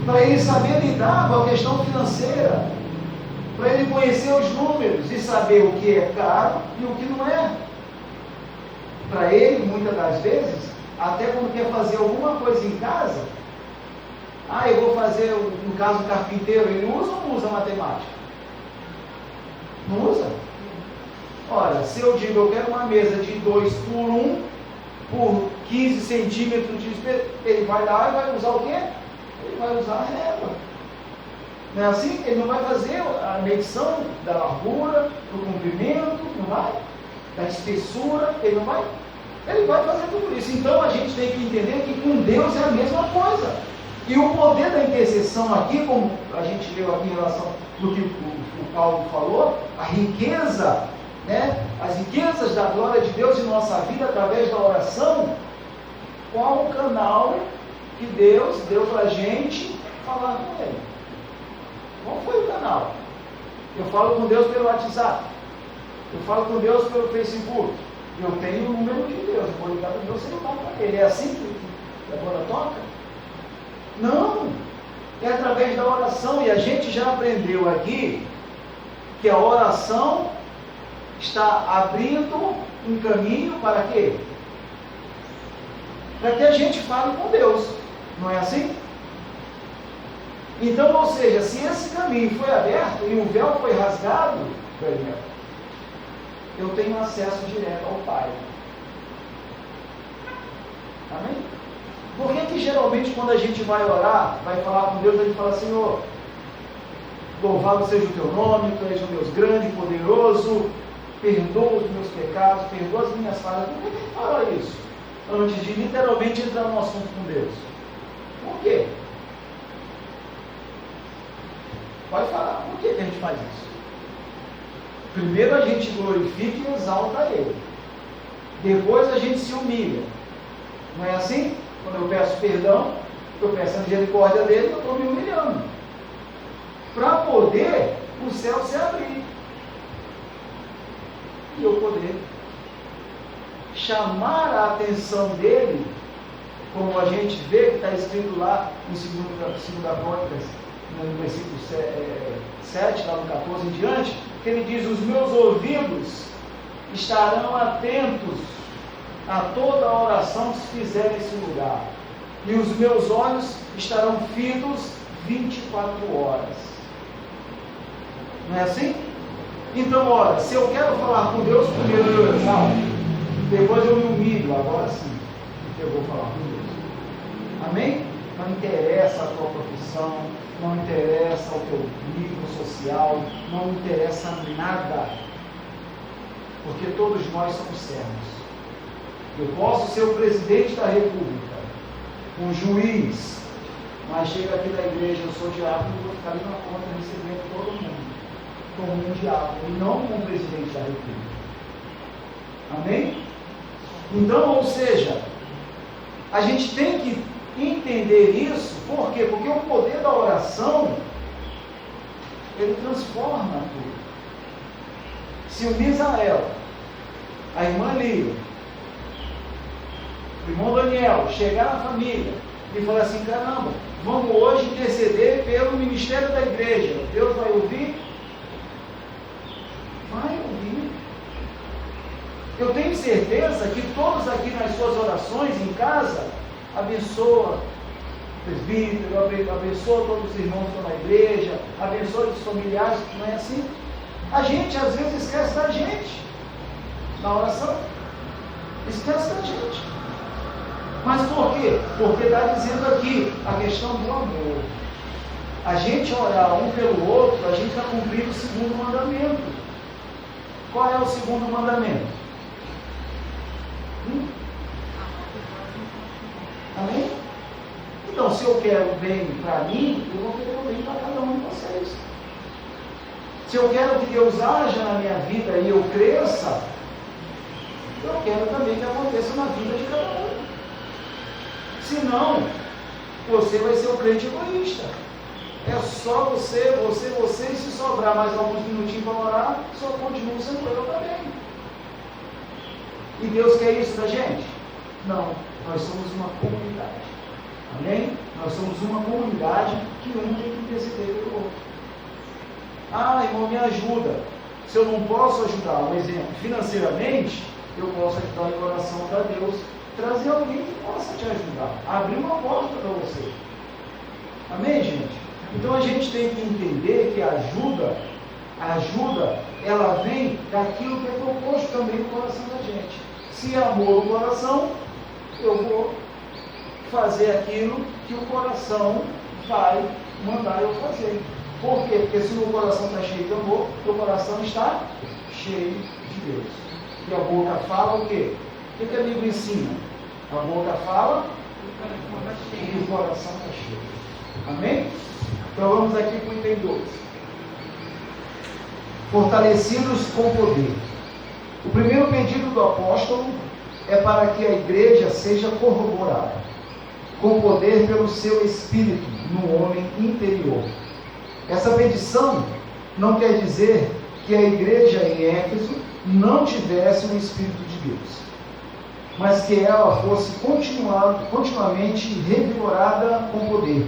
S1: para ele saber lidar com a questão financeira, para ele conhecer os números e saber o que é caro e o que não é. Para ele, muitas das vezes, até quando quer fazer alguma coisa em casa, eu vou fazer, no caso do carpinteiro, ele usa ou não usa matemática? Não usa? Ora, se eu digo, eu quero uma mesa de 2 por 1, por 15 centímetros de espelho, ele vai lá e vai usar o quê? Ele vai usar a régua. Não é assim? Ele não vai fazer a medição da largura, do comprimento, não vai? Da espessura, ele não vai? Ele vai fazer tudo isso. Então a gente tem que entender que com Deus é a mesma coisa. E o poder da intercessão aqui, como a gente leu aqui em relação do que o Paulo falou, a riqueza, né? As riquezas da glória de Deus em nossa vida através da oração, qual o canal que Deus deu para a gente falar com Ele? Qual foi o canal? Eu falo com Deus pelo WhatsApp, eu falo com Deus pelo Facebook, eu tenho o número de Deus, eu vou ligar para o meu celular para Ele. É assim que a bola toca? Não! É através da oração, e a gente já aprendeu aqui que a oração está abrindo um caminho para quê? Para que a gente fale com Deus, não é assim? Então, ou seja, se esse caminho foi aberto e o véu foi rasgado, eu tenho acesso direto ao Pai. Amém? Por que geralmente quando a gente vai orar, vai falar com Deus, a gente fala, Senhor, louvado seja o teu nome, tu és um Deus grande, poderoso, perdoa os meus pecados, perdoa as minhas falhas. Por que tem que falar isso? Antes de literalmente entrar no assunto com Deus. Por quê? Pode falar, por que a gente faz isso? Primeiro a gente glorifica e exalta Ele. Depois a gente se humilha. Não é assim? Quando eu peço perdão, eu peço a misericórdia dele, eu estou me humilhando. Para poder o céu se abrir. E eu poder chamar a atenção dele, como a gente vê que está escrito lá em 2 Crônicas, no versículo 7, lá no 14 em diante, que ele diz, os meus ouvidos estarão atentos a toda a oração que se fizer nesse lugar, e os meus olhos estarão fitos 24 horas. Não é assim? Então, olha, se eu quero falar com Deus, primeiro eu exalto, depois eu me humilho, agora sim, porque eu vou falar com Deus. Amém? Não interessa a tua profissão, não interessa o teu nível social, não interessa nada, porque todos nós somos servos. Eu posso ser o presidente da república, um juiz, mas chega aqui na igreja, eu sou diácono e vou ficar ali na conta recebendo todo mundo, como um diácono, e não como um presidente da república. Amém? Então, ou seja, a gente tem que entender isso, por quê? Porque o poder da oração, ele transforma tudo. Se o Misael, a irmã Lia, o irmão Daniel, chegar na família e falar assim, caramba, vamos hoje interceder pelo ministério da igreja, Deus vai ouvir? Vai ouvir. Eu tenho certeza que todos aqui nas suas orações em casa, abençoa o presbítero, abençoa todos os irmãos que estão na igreja, abençoa os familiares, não é assim? A gente às vezes esquece da gente na oração, esquece da gente. Mas por quê? Porque está dizendo aqui a questão do amor. A gente orar um pelo outro, a gente está cumprindo o segundo mandamento. Qual é o segundo mandamento? Amém? Então, se eu quero bem para mim, eu vou querer o bem para cada um de vocês. Se eu quero que Deus haja na minha vida e eu cresça, eu quero também que aconteça na vida de cada um. Senão, você vai ser um crente egoísta. É só você, e se sobrar mais alguns minutinhos para orar, só continua sendo eu também. E Deus quer isso da gente? Não, nós somos uma comunidade. Amém? Nós somos uma comunidade que um tem que interceder pelo outro. Ah, irmão, me ajuda. Se eu não posso ajudar, um exemplo, financeiramente, eu posso ajudar em oração para Deus, trazer alguém que possa te ajudar, abrir uma porta para você. Amém, gente? Então a gente tem que entender que a ajuda, ela vem daquilo que é proposto também no coração da gente. Se há amor no coração, eu vou fazer aquilo que o coração vai mandar eu fazer. Por quê? Porque se o meu coração está cheio de amor, o coração está cheio de Deus. E a boca fala o quê? O que a Bíblia ensina? A boca fala e o coração está cheio. Amém? Então vamos aqui para o item 2. Fortalecidos com poder. O primeiro pedido do apóstolo é para que a igreja seja corroborada com poder pelo seu espírito no homem interior. Essa petição não quer dizer que a igreja em Éfeso não tivesse o Espírito de Deus, mas que ela fosse continuamente revigorada com poder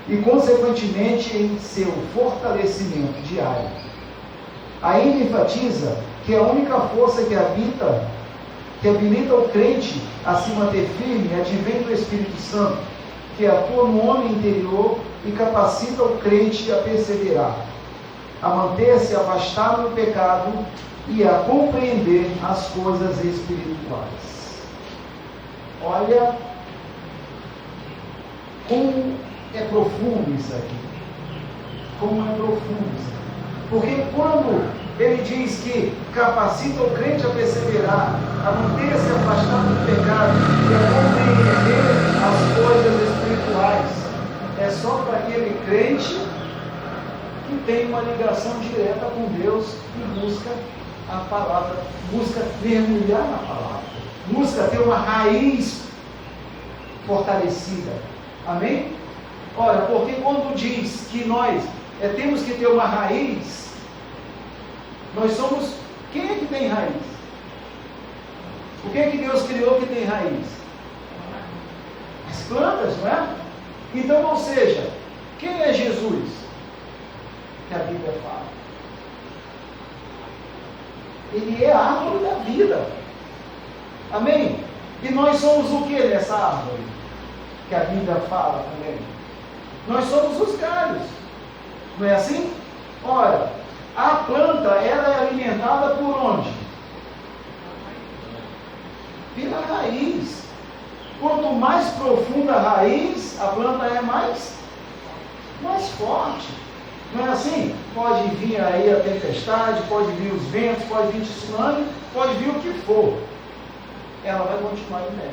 S1: e, consequentemente, em seu fortalecimento diário. Ainda enfatiza que a única força que habilita o crente a se manter firme advém do Espírito Santo, que atua no homem interior e capacita o crente a perseverar, a manter-se afastado do pecado e a compreender as coisas espirituais. Olha como é profundo isso aqui. Como é profundo isso aqui. Porque quando ele diz que capacita o crente a perseverar, a manter-se afastado do pecado e a compreender as coisas espirituais, é só para aquele crente que tem uma ligação direta com Deus e busca a palavra, busca mergulhar na palavra, busca ter uma raiz fortalecida. Amém? Ora, porque quando diz que nós temos que ter uma raiz, nós somos... Quem é que tem raiz? O que é que Deus criou que tem raiz? As plantas, não é? Então, ou seja, quem é Jesus? Que a Bíblia fala. Ele é a árvore da vida. Amém? E nós somos o que nessa árvore? Que a Bíblia fala também. Nós somos os galhos. Não é assim? Ora, a planta, ela é alimentada por onde? Pela raiz. Quanto mais profunda a raiz, a planta é mais forte. Não é assim? Pode vir aí a tempestade, pode vir os ventos, pode vir tsunami, pode vir o que for. Ela vai continuar em pé.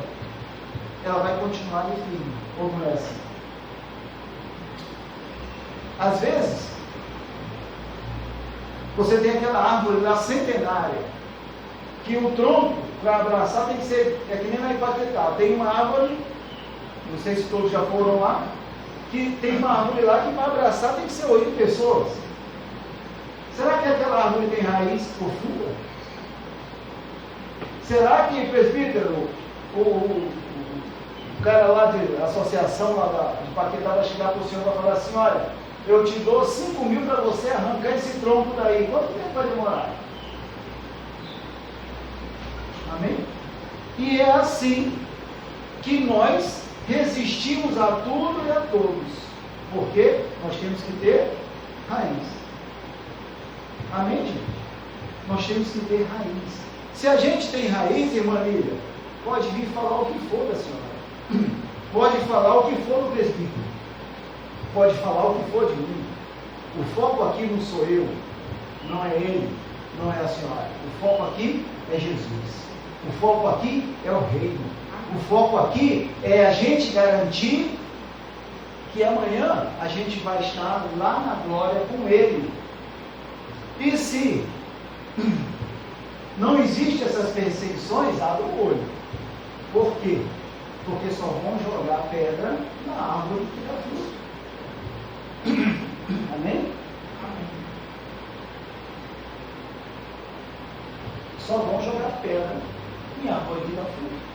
S1: Ela vai continuar em firme. Ou não é assim? Às vezes, você tem aquela árvore lá centenária, que o tronco, para abraçar, tem que ser, é que nem na Ipatetá, tem uma árvore, não sei se todos já foram lá, que tem uma árvore lá que para abraçar tem que ser 8 pessoas. Será que aquela árvore tem raiz profunda? Será que, presbítero, o cara lá de associação lá de Paquetá vai chegar para o senhor e vai falar assim: olha, eu te dou 5.000 para você arrancar esse tronco daí. Quanto tempo vai demorar? Amém? E é assim que nós resistimos a tudo e a todos. Porque nós temos que ter raiz. Amém, gente? Nós temos que ter raiz. Se a gente tem raiz, irmã Lília, pode vir falar o que for da senhora. Pode falar o que for do presbítero. Pode falar o que for de mim. O foco aqui não sou eu, não é ele. não é a senhora. O foco aqui é Jesus. O foco aqui é o reino. O foco aqui é a gente garantir que amanhã a gente vai estar lá na glória com Ele. E se não existem essas perseguições, abre o olho. Por quê? Porque só vão jogar pedra na árvore que dá fruto. Amém? Só vão jogar pedra em árvore que dá fruto.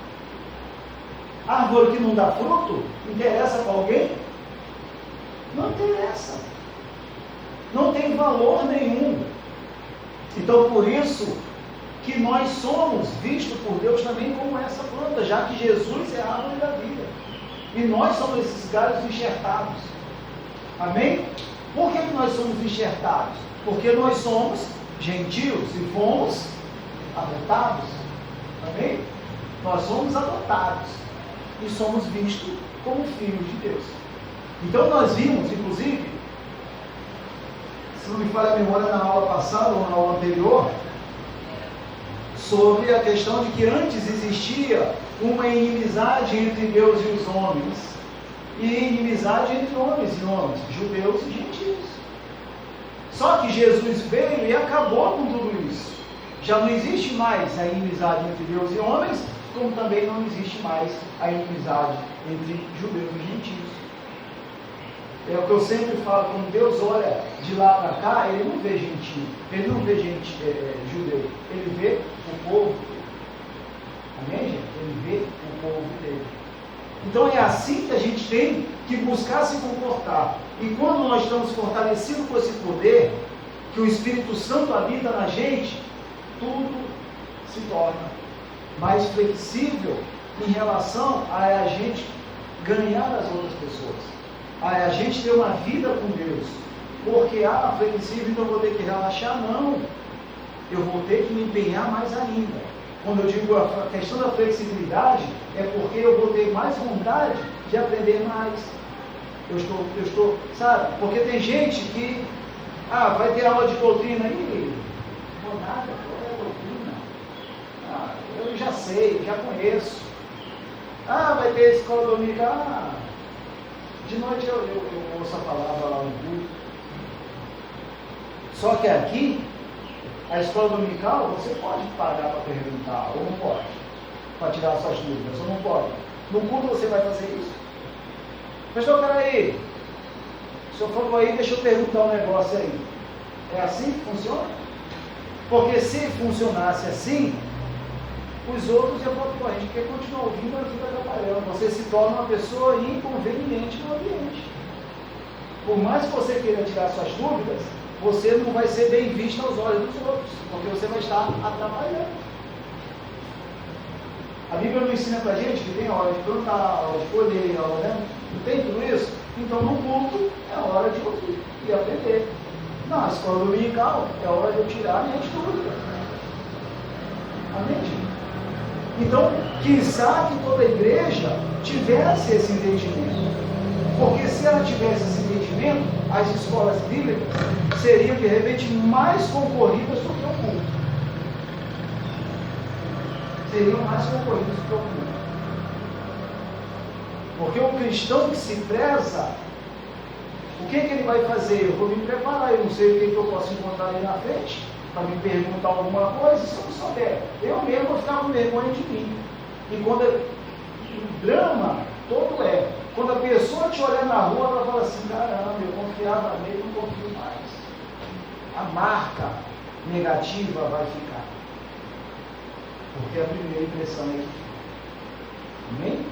S1: Árvore que não dá fruto, interessa para alguém? Não interessa. Não tem valor nenhum. Então, por isso que nós somos vistos por Deus também como essa planta, já que Jesus é a árvore da vida. E nós somos esses galhos enxertados. Amém? Por que nós somos enxertados? Porque nós somos gentios e fomos adotados. Amém? Nós somos adotados e somos vistos como filhos de Deus. Então nós vimos, inclusive, se não me falha a memória, na aula passada ou na aula anterior, sobre a questão de que antes existia uma inimizade entre Deus e os homens, e inimizade entre homens e homens, judeus e gentios. Só que Jesus veio e acabou com tudo isso. Já não existe mais a inimizade entre Deus e homens, como também não existe mais a inimizade entre judeus e gentios. É o que eu sempre falo, quando Deus olha de lá para cá, Ele não vê gentio, Ele não vê judeu, Ele vê o povo dele. Amém, gente? Ele vê o povo dele. Então é assim que a gente tem que buscar se comportar. E quando nós estamos fortalecidos com esse poder, que o Espírito Santo habita na gente, tudo se torna mais flexível em relação a gente ganhar as outras pessoas. A gente ter uma vida com Deus. Porque, flexível, então eu vou ter que relaxar? Não. Eu vou ter que me empenhar mais ainda. Quando eu digo a questão da flexibilidade, é porque eu vou ter mais vontade de aprender mais. Eu estou, sabe? Porque tem gente que, vai ter aula de doutrina aí. Não vou nada, qual é a doutrina? Eu já sei, já conheço. Vai ter escola dominical. De noite eu ouço a palavra lá no culto. Só que aqui, a escola dominical, você pode pagar para perguntar, ou não pode, para tirar suas dúvidas, ou não pode. No culto você vai fazer isso. Pastor, peraí, o senhor falou aí, deixa eu perguntar um negócio aí. É assim que funciona? Porque se funcionasse assim, os outros já falam, a gente quer continuar ouvindo, mas fica atrapalhando. Você se torna uma pessoa inconveniente no ambiente. Por mais que você queira tirar suas dúvidas, você não vai ser bem visto aos olhos dos outros, porque você vai estar atrapalhando. A Bíblia não ensina pra gente que tem a hora de plantar, a hora de colher, a hora, né? Não tem tudo isso? Então no culto é a hora de ouvir e aprender. Na escola dominical é a hora de eu tirar minhas dúvidas. Amém, gente? Então, quiçá que toda a igreja tivesse esse entendimento. Porque se ela tivesse esse entendimento, as escolas bíblicas seriam, de repente, mais concorridas do que o culto. Seriam mais concorridas do que o culto. Porque o cristão que se preza, o que ele vai fazer? Eu vou me preparar, eu não sei o que eu posso encontrar ali na frente, para me perguntar alguma coisa, se eu não souber, eu mesmo vou ficar com vergonha de mim. E quando o drama todo quando a pessoa te olhar na rua, ela fala assim, caramba, eu confiava nele, não confio mais. A marca negativa vai ficar. Porque a primeira impressão é que fica. Amém?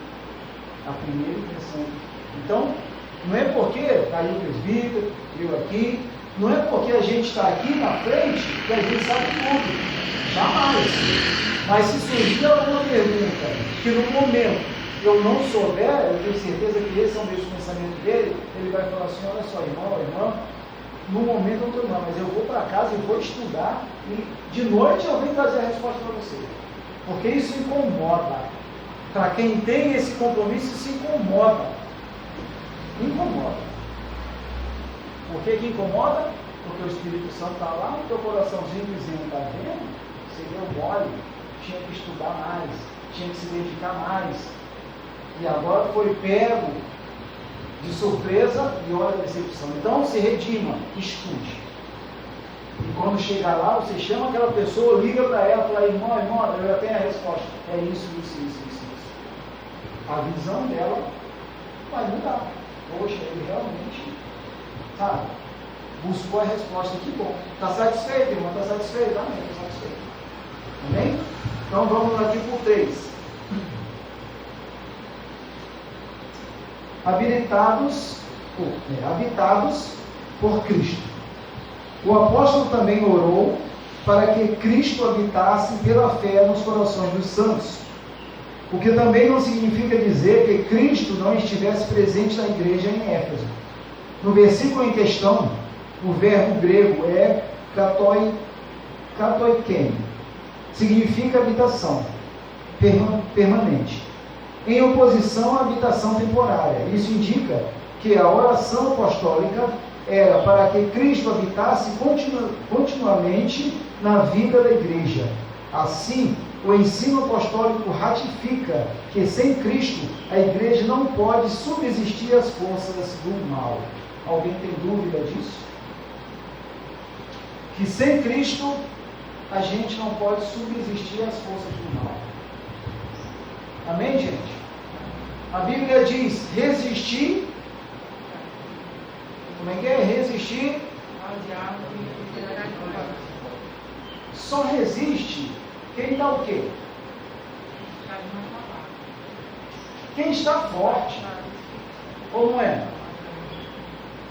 S1: A primeira impressão é que fica. Então, não é porque está aí o presbítero, eu aqui, não é porque a gente está aqui na frente que a gente sabe tudo. Jamais. Mas se surgir alguma pergunta que no momento eu não souber, eu tenho certeza que esse é o mesmo pensamento dele, ele vai falar assim, olha só, irmão, irmã, no momento eu não estou não, mas eu vou para casa e vou estudar e de noite eu venho trazer a resposta para você. Porque isso incomoda. Para quem tem esse compromisso, isso incomoda. Incomoda. Por que incomoda? Porque o Espírito Santo está lá no teu coraçãozinho dizendo, está vendo? Você deu mole, tinha que estudar mais, tinha que se dedicar mais. E agora foi pego de surpresa e olha a decepção. Então se redima, estude. E quando chegar lá, você chama aquela pessoa, liga para ela, fala, irmã, eu já tenho a resposta. É isso. A visão dela vai mudar. Poxa, ele realmente, sabe, buscou a resposta. Que bom. Está satisfeito, irmão? Está satisfeito? Amém, está satisfeito. Amém? Então vamos aqui por 3. Habitados por Cristo. O apóstolo também orou para que Cristo habitasse pela fé nos corações dos santos. O que também não significa dizer que Cristo não estivesse presente na igreja em Éfeso. No versículo em questão, o verbo grego é katoiken, significa habitação permanente, em oposição à habitação temporária. Isso indica que a oração apostólica era para que Cristo habitasse continuamente na vida da igreja. Assim, o ensino apostólico ratifica que sem Cristo a igreja não pode subsistir às forças do mal. Alguém tem dúvida disso? Que sem Cristo a gente não pode subsistir às forças do mal. Amém, gente? A Bíblia diz, resistir. Como é que é? Resistir. Só resiste quem dá o quê? Quem está forte. Ou não é?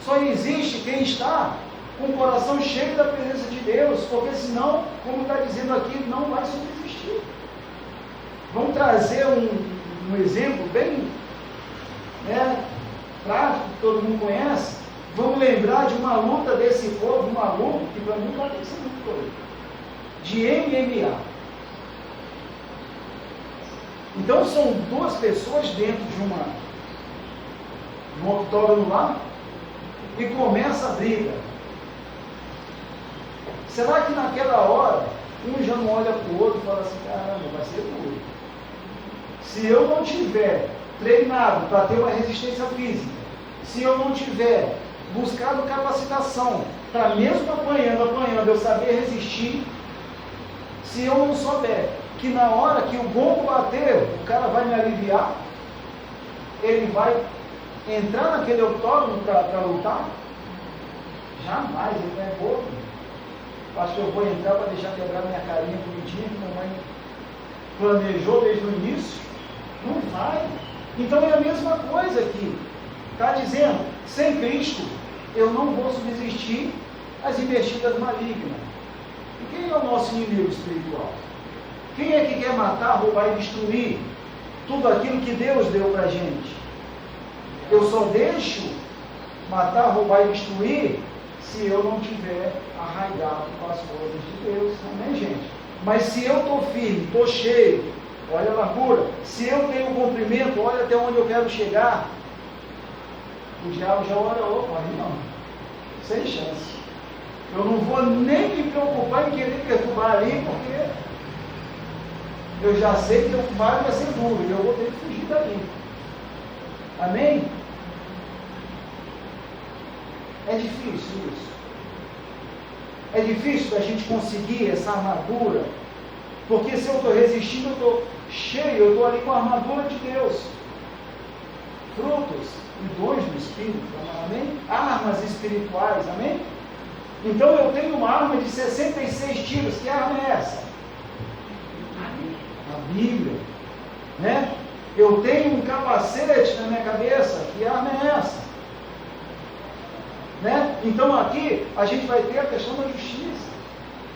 S1: Só existe quem está com o coração cheio da presença de Deus, porque senão, como está dizendo aqui, não vai subsistir. Vamos trazer um exemplo bem prático, que todo mundo conhece. Vamos lembrar de uma luta desse povo, uma luta que para mim vai ter que ser muito doido, de MMA. Então são duas pessoas dentro de um octógono lá e começa a briga. Será que naquela hora um já não olha para o outro e fala assim, caramba, vai ser duro. Se eu não tiver treinado para ter uma resistência física, se eu não tiver buscado capacitação para mesmo apanhando, eu saber resistir, se eu não souber que na hora que o gongo bater, o cara vai me aliviar, ele vai entrar naquele octógono para lutar? Jamais, ele não é bobo. Acho que eu vou entrar para deixar quebrar minha carinha bonitinha que minha mãe planejou desde o início? Não vai. Então é a mesma coisa aqui. Está dizendo, sem Cristo, eu não vou subsistir às investidas malignas. E quem é o nosso inimigo espiritual? Quem é que quer matar, roubar e destruir tudo aquilo que Deus deu para a gente? Eu só deixo matar, roubar e destruir se eu não tiver arraigado com as coisas de Deus. Amém, gente? Mas se eu estou firme, estou cheio, olha a largura, se eu tenho comprimento, olha até onde eu quero chegar, o diabo já olha, opa, aí não, sem chance. Eu não vou nem me preocupar em querer perturbar ali, porque eu já sei que o mar vai ser duro, e eu vou ter que fugir dali. Amém? É difícil isso. É difícil da gente conseguir essa armadura, porque se eu estou resistindo, eu estou cheio, eu estou ali com a armadura de Deus. Frutos e dons do Espírito, amém? Armas espirituais, amém? Então eu tenho uma arma de 66 tiros, que arma é essa? A Bíblia, né? Eu tenho um capacete na minha cabeça, que arma é essa? Né? Então aqui a gente vai ter a questão da justiça.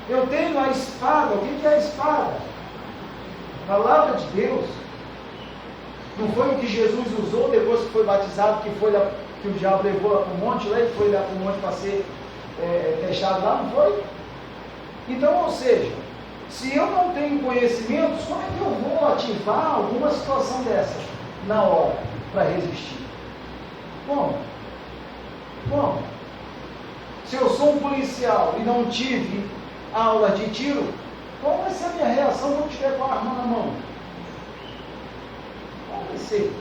S1: Eu tenho a espada. O que é a espada? A palavra de Deus. Não foi o que Jesus usou depois que foi batizado, que o diabo levou lá para o monte, lá, e foi lá para o monte para ser fechado lá, não foi? Então, ou seja, se eu não tenho conhecimentos, como é que eu vou ativar alguma situação dessa na hora para resistir? Como? Se eu sou um policial e não tive aula de tiro, qual vai ser a minha reação quando eu estiver com a arma na mão? Qual vai ser?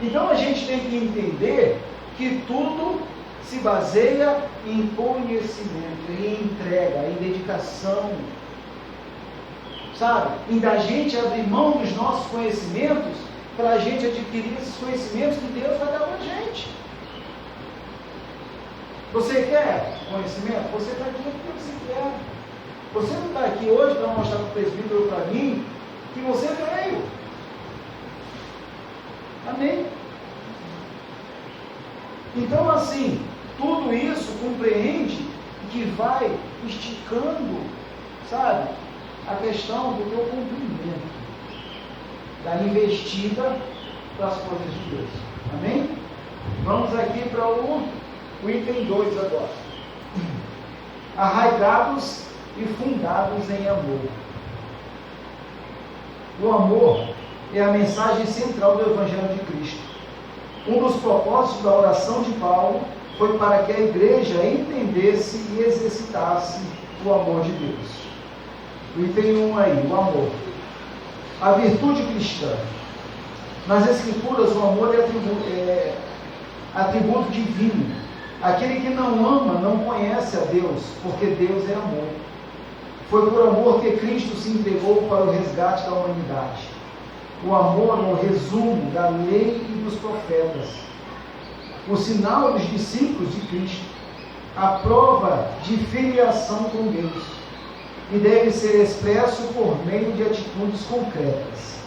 S1: Então a gente tem que entender que tudo se baseia em conhecimento, em entrega, em dedicação, sabe? Em da gente abrir mão dos nossos conhecimentos para a gente adquirir esses conhecimentos que Deus vai dar para a gente. Você quer conhecimento? Você está aqui porque você quer. Você não está aqui hoje para mostrar para o presbítero ou para mim que você veio. Amém? Então, assim, tudo isso compreende que vai esticando, sabe, a questão do teu cumprimento, da investida das coisas de Deus. Amém? Vamos aqui para o item 2 agora. Arraigados e fundados em amor. O amor é a mensagem central do Evangelho de Cristo. Um dos propósitos da oração de Paulo foi para que a igreja entendesse e exercitasse o amor de Deus. O item 1 aí, o amor. A virtude cristã. Nas Escrituras, o amor é atributo divino. Aquele que não ama não conhece a Deus, porque Deus é amor. Foi por amor que Cristo se entregou para o resgate da humanidade. O amor é o resumo da lei e dos profetas. O sinal dos discípulos de Cristo. A prova de filiação com Deus. E deve ser expresso por meio de atitudes concretas.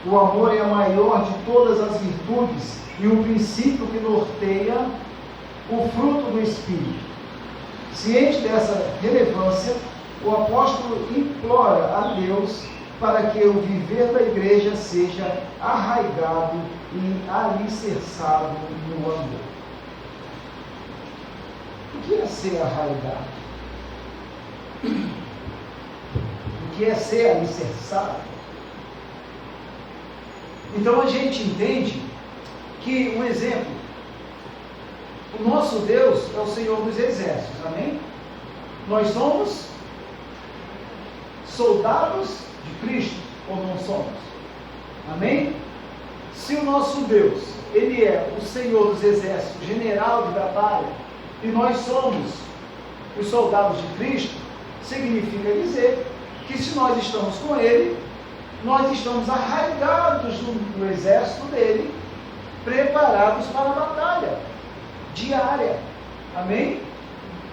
S1: O amor é a maior de todas as virtudes e o princípio que norteia o fruto do Espírito. Ciente dessa relevância, o apóstolo implora a Deus para que o viver da igreja seja arraigado e alicerçado no amor. O que é ser arraigado? O que é ser alicerçado? Então a gente entende que, um exemplo, o nosso Deus é o Senhor dos Exércitos, amém? Nós somos soldados de Cristo, ou não somos? Amém? Se o nosso Deus, Ele é o Senhor dos Exércitos, general de batalha, e nós somos os soldados de Cristo, significa dizer que se nós estamos com Ele, nós estamos arraigados no exército dele, preparados para a batalha diária. Amém?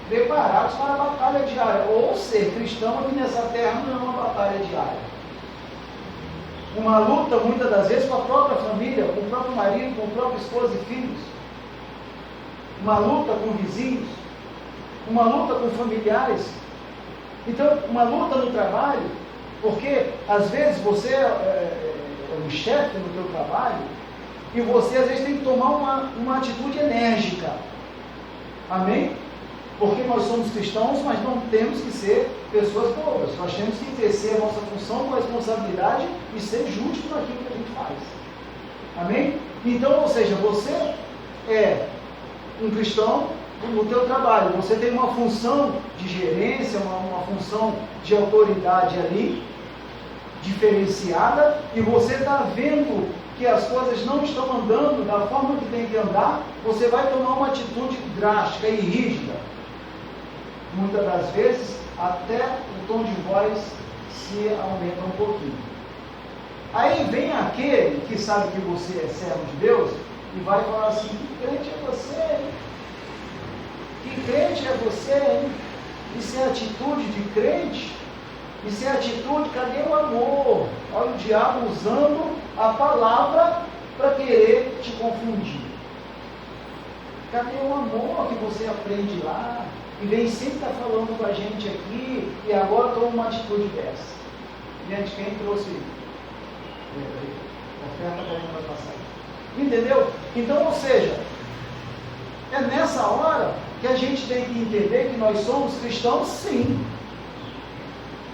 S1: Preparados para a batalha diária. Ou ser cristão aqui nessa terra não é uma batalha diária. Uma luta, muitas das vezes, com a própria família, com o próprio marido, com a própria esposa e filhos. Uma luta com vizinhos. Uma luta com familiares. Então, uma luta no trabalho, porque às vezes você é um chefe no teu trabalho e você às vezes tem que tomar uma atitude enérgica. Amém? Porque nós somos cristãos, mas não temos que ser pessoas boas. Nós temos que exercer a nossa função com responsabilidade e ser justo naquilo que a gente faz. Amém? Então, ou seja, você é um cristão no teu trabalho, você tem uma função de gerência, uma função de autoridade ali, diferenciada, e você está vendo que as coisas não estão andando da forma que tem que andar, você vai tomar uma atitude drástica e rígida. Muitas das vezes, até o tom de voz se aumenta um pouquinho. Aí vem aquele que sabe que você é servo de Deus e vai falar assim: que crente é você, hein? Que crente é você, hein? Isso é atitude de crente? Isso é atitude, cadê o amor? Olha o diabo usando a palavra para querer te confundir. Cadê o amor que você aprende lá? E vem sempre estar falando com a gente aqui, e agora toma uma atitude dessa. Gente, quem trouxe oferta para ele vai passar aí. Entendeu? Então, ou seja, é nessa hora que a gente tem que entender que nós somos cristãos, sim.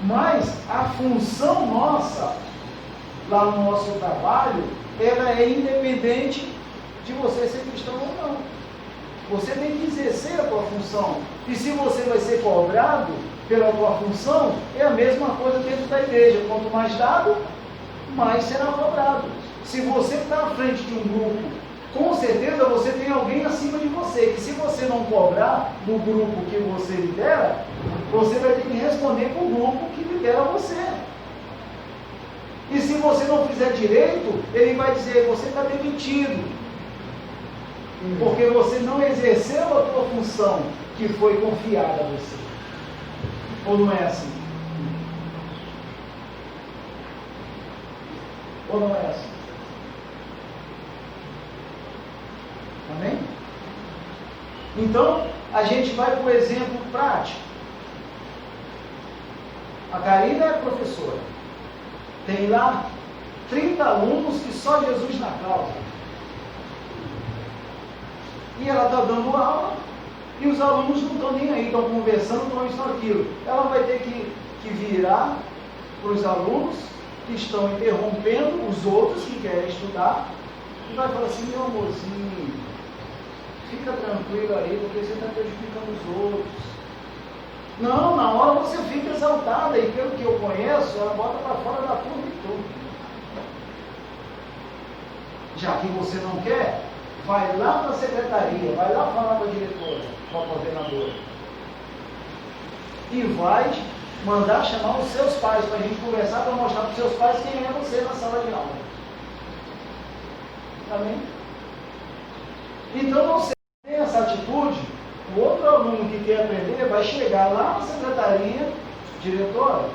S1: Mas a função nossa, lá no nosso trabalho, ela é independente de você ser cristão ou não. Você tem que exercer a tua função. E se você vai ser cobrado pela tua função, é a mesma coisa dentro da igreja. Quanto mais dado, mais será cobrado. Se você está à frente de um grupo, com certeza você tem alguém acima de você, que se você não cobrar do grupo que você lidera, você vai ter que responder para o grupo que lidera você. E se você não fizer direito, ele vai dizer, você está demitido. Porque você não exerceu a tua função que foi confiada a você. Ou não é assim? Ou não é assim? Amém? Então, a gente vai para o exemplo prático. A Karina é professora. Tem lá 30 alunos que só Jesus na causa. E ela está dando aula e os alunos não estão nem aí, estão conversando, estão isso, aquilo. Ela vai ter que virar para os alunos que estão interrompendo os outros que querem estudar e vai falar assim, meu amorzinho, fica tranquilo aí, porque você está prejudicando os outros. Não, na hora você fica exaltada, e pelo que eu conheço, ela bota para fora da turma e tudo. Já que você não quer, vai lá para a secretaria, vai lá falar para a diretora, para a coordenadora. E vai mandar chamar os seus pais para a gente conversar, para mostrar para os seus pais quem é você na sala de aula. Amém? Então você tem essa atitude, o outro aluno que quer aprender vai chegar lá na secretaria, diretora,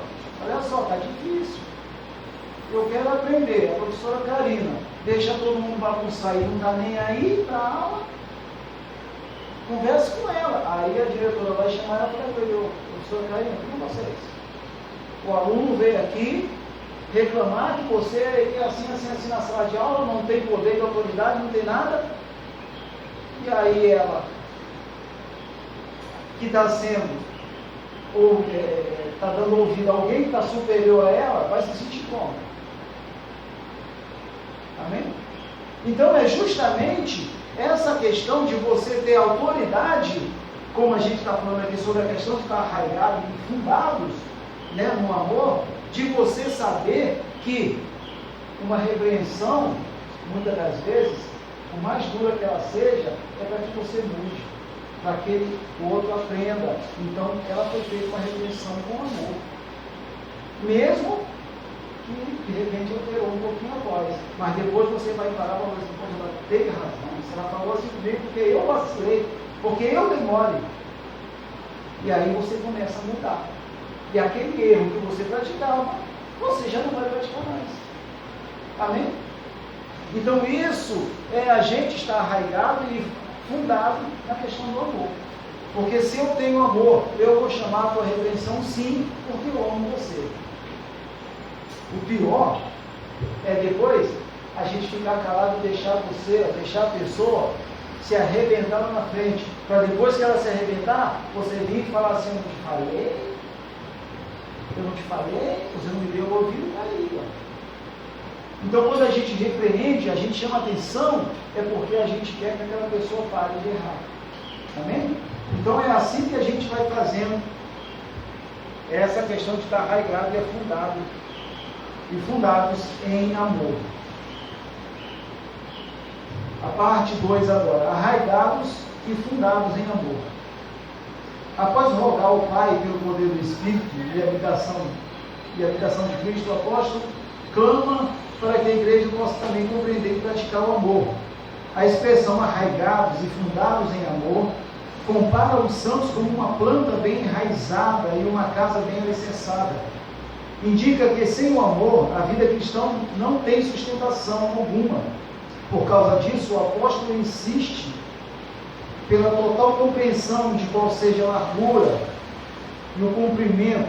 S1: olha só, está difícil. Eu quero aprender, a professora Karina, deixa todo mundo bagunçar e não está nem aí para a aula, converse com ela. Aí a diretora vai chamar ela para ver, professora Karina, como vocês? O aluno veio aqui reclamar que você é assim na sala de aula, não tem poder de autoridade, não tem nada. E aí ela, que está sendo, ou está dando ouvido a alguém que está superior a ela, vai se sentir como? Amém? Então é justamente essa questão de você ter autoridade, como a gente está falando aqui sobre a questão de estar arraigado e fundados, né, no amor, de você saber que uma repreensão, muitas das vezes, por mais dura que ela seja, é para que você mude, para que o outro aprenda. Então ela foi feita uma repreensão com amor. Mesmo que de repente alterou um pouquinho a voz, mas depois você vai parar para você, pode ela teve razão, você ela falou assim comigo porque eu vacilei, porque eu dei mole. E aí você começa a mudar. E aquele erro que você praticava, você já não vai praticar mais. Amém? Então isso é a gente estar arraigado e fundado na questão do amor. Porque se eu tenho amor, eu vou chamar a tua repreensão sim, porque eu amo você. O pior é depois a gente ficar calado e deixar a pessoa se arrebentar lá na frente. Para depois que ela se arrebentar, você vir e falar assim, eu não te falei, você não me deu o ouvido, tá aí, ó. Então quando a gente repreende, a gente chama atenção, é porque a gente quer que aquela pessoa pare de errar. Amém? Então é assim que a gente vai fazendo essa questão de estar arraigado e afundado. E fundados em amor. A parte 2 agora. Arraigados e fundados em amor. Após rogar ao Pai pelo poder do Espírito e a habitação de Cristo, o apóstolo clama para que a igreja possa também compreender e praticar o amor. A expressão arraigados e fundados em amor compara os santos como uma planta bem enraizada e uma casa bem alicerçada. Indica que sem o amor, a vida cristã não tem sustentação alguma. Por causa disso, o apóstolo insiste pela total compreensão de qual seja a largura, e o comprimento,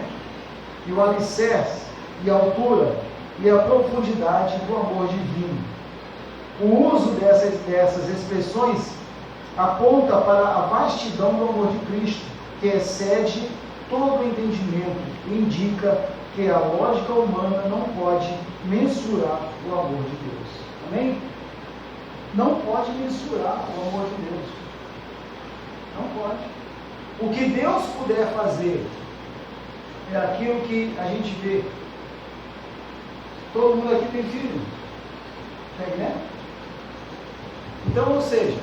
S1: e o alicerce, e a altura, e a profundidade do amor divino. O uso dessas expressões aponta para a vastidão do amor de Cristo, que excede todo o entendimento e indica que a lógica humana não pode mensurar o amor de Deus. Amém? Não pode mensurar o amor de Deus. Não pode. O que Deus puder fazer é aquilo que a gente vê. Todo mundo aqui tem filho. Tem, né? Então, ou seja,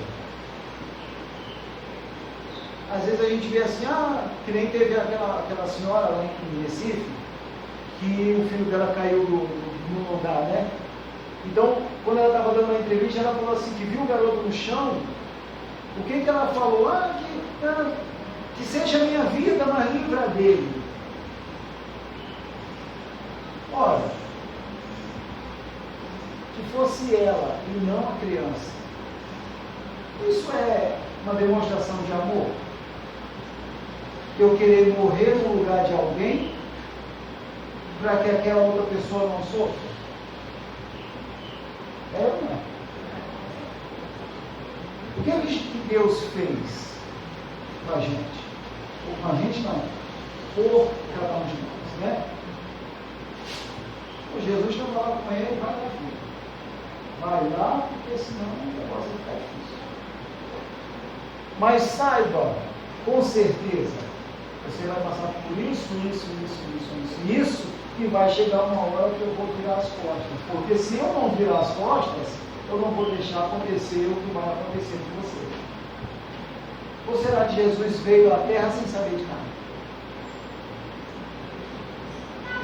S1: às vezes a gente vê assim, que nem teve aquela senhora lá em Recife, que o filho dela caiu no lugar, né? Então, quando ela estava dando uma entrevista, ela falou assim, que viu o garoto no chão. O que ela falou? Que seja a minha vida, mas livra dele. Ora, que fosse ela e não a criança. Isso é uma demonstração de amor? Eu querer morrer no lugar de alguém para que aquela outra pessoa não sofra? É ou não é? O que é que Deus fez com a gente? Ou com a gente não, por cada um de nós, né? O Jesus não falava com ele, vai lá, filho. Vai lá, porque senão o negócio vai ficar difícil. Mas saiba, com certeza, você vai passar por isso, e vai chegar uma hora que eu vou virar as costas. Porque se eu não virar as costas, eu não vou deixar acontecer o que vai acontecer com você. Ou será que Jesus veio à Terra sem saber de nada?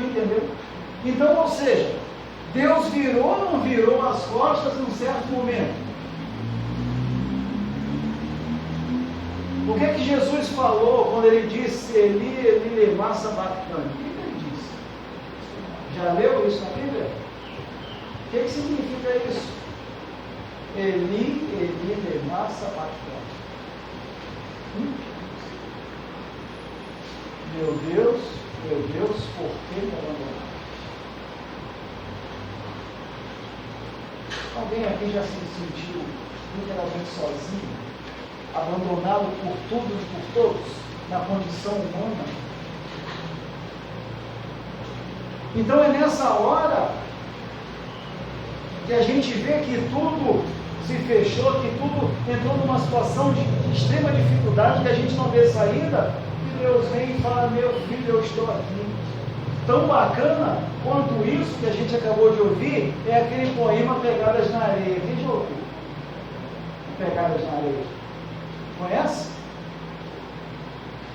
S1: Entendeu? Então, ou seja, Deus virou ou não virou as costas num certo momento? O que é que Jesus falou quando ele disse Eli lema sabachthani? O que ele disse? Já leu isso na Bíblia? O que significa isso? Eli lema sabachthani. Meu Deus, por que me abandonaste? Alguém aqui já se sentiu literalmente sozinho, abandonado por tudo e por todos, na condição humana? Então é nessa hora que a gente vê que tudo se fechou, que tudo entrou numa situação de extrema dificuldade, que a gente não vê saída, e Deus vem e fala, meu filho, eu estou aqui. Tão bacana quanto isso que a gente acabou de ouvir, é aquele poema Pegadas na Areia. Quem já ouviu? Pegadas na Areia. Conhece?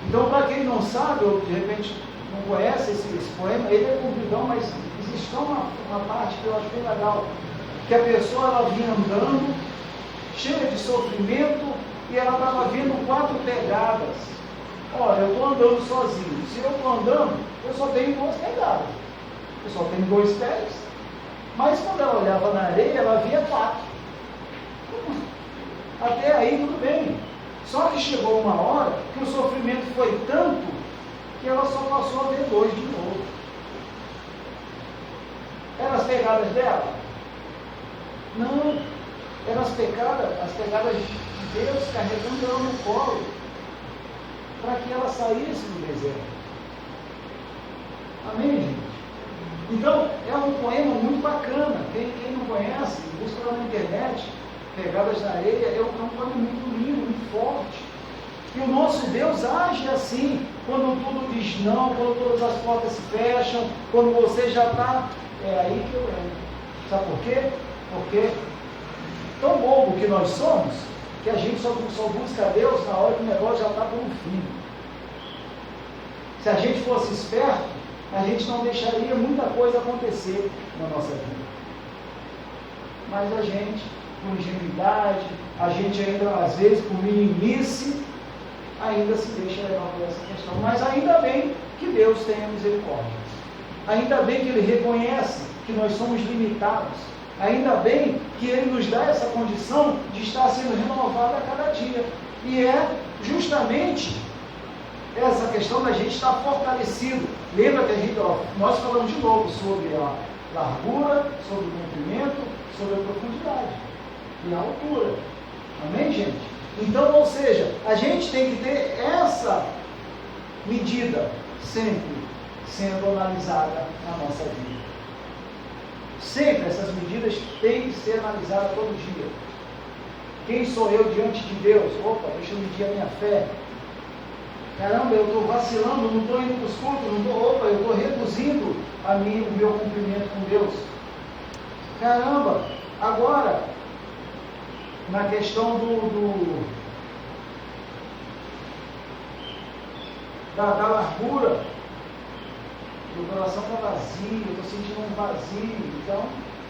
S1: Então, para quem não sabe, ou de repente não conhece esse poema, ele é compridão, mas existe uma parte que eu acho bem legal, que a pessoa ela vinha andando, cheia de sofrimento, e ela estava vendo 4 pegadas. Olha, eu estou andando sozinho. Se eu estou andando, eu só tenho 2 pegadas. Eu só tenho 2 pés. Mas quando ela olhava na areia, ela via 4. Até aí tudo bem. Só que chegou uma hora que o sofrimento foi tanto que ela só passou a ver 2 de novo. Eram as pegadas dela? Não. Eram as pegadas de Deus carregando ela no colo, para que ela saísse do deserto. Amém, gente? Então, é um poema muito bacana. Quem não conhece, busca lá na internet, Pegadas na Areia, é um poema muito lindo, muito forte. E o nosso Deus age assim, quando tudo diz não, quando todas as portas se fecham, quando você já está... É aí que eu entro. Sabe por quê? Porque tão bobo que nós somos, que a gente só busca Deus na hora que o negócio já está por um fim. Se a gente fosse esperto, a gente não deixaria muita coisa acontecer na nossa vida. Mas a gente, por ingenuidade, a gente ainda, às vezes, por meninice, ainda se deixa levar por essa questão. Mas ainda bem que Deus tenha misericórdia. Ainda bem que Ele reconhece que nós somos limitados. Ainda bem que Ele nos dá essa condição de estar sendo renovado a cada dia. E é justamente essa questão da gente estar fortalecido. Lembra que nós falamos de novo sobre a largura, sobre o comprimento, sobre a profundidade e a altura. Amém, gente? Então, ou seja, a gente tem que ter essa medida sempre sendo analisada na nossa vida. Sempre essas medidas têm que ser analisadas todo dia. Quem sou eu diante de Deus? Opa, deixa eu medir a minha fé. Caramba, eu estou vacilando, não estou indo para os cultos, eu estou reduzindo o meu cumprimento com Deus. Caramba, agora, na questão da largura, o coração está vazio, eu estou sentindo um vazio, então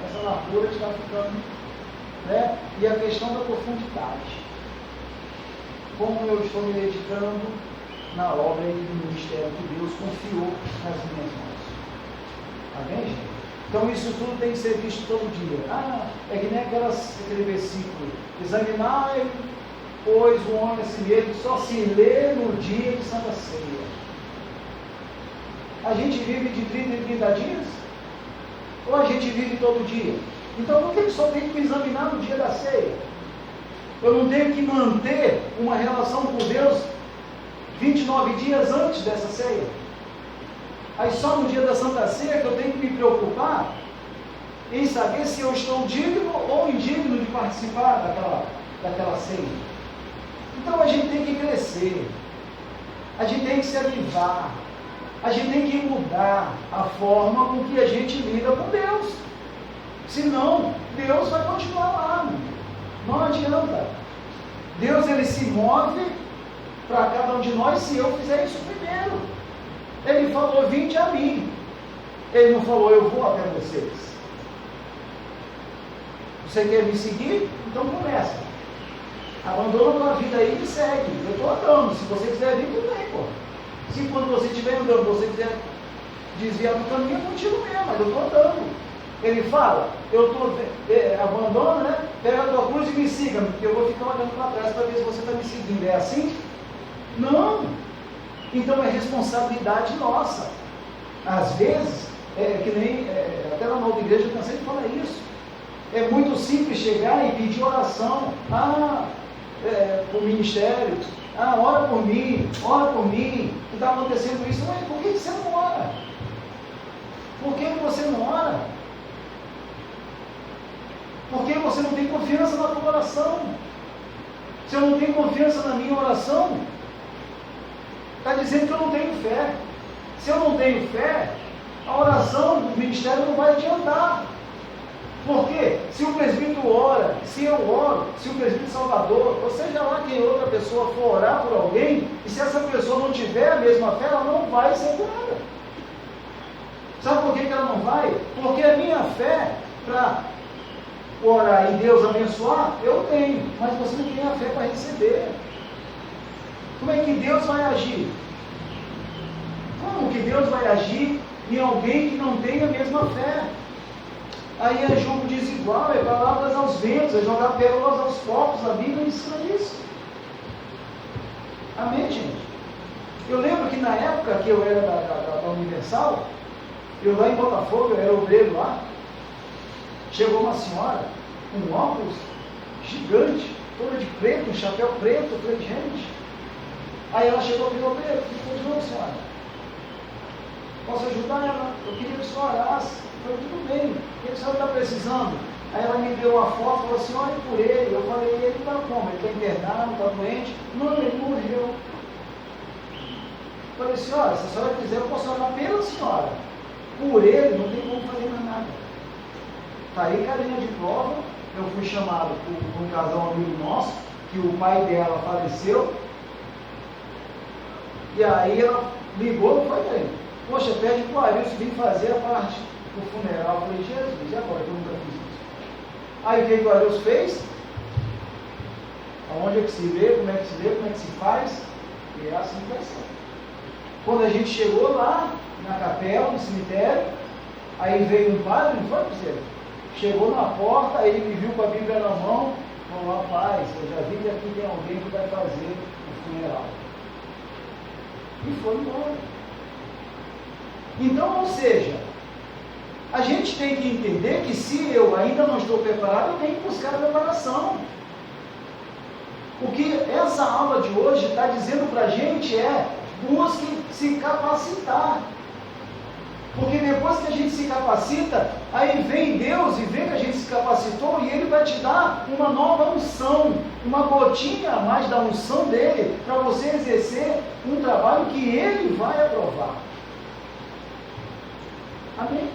S1: essa largura está ficando, né? E a questão da profundidade, como eu estou me dedicando na obra do ministério que Deus confiou nas minhas mãos. Amém, gente? Então isso tudo tem que ser visto todo dia. É que nem aquele versículo, examinar, pois o homem a si mesmo só se lê no dia de Santa Ceia. A gente vive de 30 em 30 dias? Ou a gente vive todo dia? Então por que só tem que me examinar no dia da ceia? Eu não tenho que manter uma relação com Deus 29 dias antes dessa ceia? Aí só no dia da Santa Ceia que eu tenho que me preocupar em saber se eu estou digno ou indigno de participar daquela ceia. Então a gente tem que crescer, a gente tem que se avivar, a gente tem que mudar a forma com que a gente lida com Deus. Senão, Deus vai continuar lá. Não adianta. Deus, ele se move para cada um de nós se eu fizer isso primeiro. Ele falou, vinde a mim. Ele não falou, eu vou até vocês. Você quer me seguir? Então começa. Abandona a tua vida aí e segue. Eu estou andando. Se você quiser vir, tudo bem, pô. Se quando você estiver andando, você quiser desviar do caminho, é contigo mesmo, mas eu estou andando. Ele fala, abandona, né? Pega a tua cruz e me siga, porque eu vou ficar olhando para trás para ver se você está me seguindo. É assim? Não. Então é responsabilidade nossa. Às vezes, que nem até na nova igreja eu cansei de falar isso. É muito simples chegar e pedir oração. Para o ministério. Ora por mim, ora por mim. E está acontecendo isso. Mas por que você não ora? Por que você não ora? Porque você não tem confiança na tua oração. Se eu não tenho confiança na minha oração, está dizendo que eu não tenho fé. Se eu não tenho fé, a oração do ministério não vai adiantar. Por quê? Se o presbítero ora, se eu oro, se o presbítero Salvador, ou seja lá quem outra pessoa for orar por alguém, e se essa pessoa não tiver a mesma fé, ela não vai ser curada. Sabe por que ela não vai? Porque a minha fé para orar e Deus abençoar, eu tenho, mas você não tem a fé para receber. Como é que Deus vai agir? Como que Deus vai agir em alguém que não tem a mesma fé? Aí é jogo desigual, é palavras aos ventos, é jogar pérolas aos porcos, a Bíblia ensina isso. Amém, gente? Eu lembro que na época que eu era da Universal, eu lá em Botafogo, eu era obreiro lá, chegou uma senhora, com óculos gigante, toda de preto, um chapéu preto, eu falei, gente. Aí ela chegou e falou, preto, de novo, senhora, posso ajudar ela? Eu queria que a senhora orasse. Eu falei, tudo bem, o que a senhora está precisando? Aí ela me deu uma foto e falou assim, olha por ele. Eu falei, ele está como? Ele está internado, está doente? Não, ele morreu. Eu falei, senhora, se a senhora quiser, eu posso orar pela senhora. Por ele, não tem como fazer mais nada. Está aí carinha de prova. Eu fui chamado por um casal amigo nosso, que o pai dela faleceu. E aí ela ligou, não foi daí. Poxa, pede para o Arilson vir fazer a parte do funeral. Eu falei, Jesus, e agora que eu nunca fiz isso? Aí veio o que o Arilson fez? Aonde é que se vê, como é que se vê, como é que se faz? E é assim que vai ser. Quando a gente chegou lá, na capela, no cemitério, aí veio um padre, não foi, Cruzeiro? Chegou na porta, ele me viu com a Bíblia na mão, falou, rapaz, eu já vi que aqui tem alguém que vai fazer o funeral. E foi embora. Então, ou seja, a gente tem que entender que se eu ainda não estou preparado, eu tenho que buscar a preparação. O que essa aula de hoje está dizendo para a gente é, busque se capacitar. Porque depois que a gente se capacita, aí vem Deus e vê que a gente se capacitou e Ele vai te dar uma nova unção, uma gotinha a mais da unção dEle, para você exercer um trabalho que Ele vai aprovar. Amém?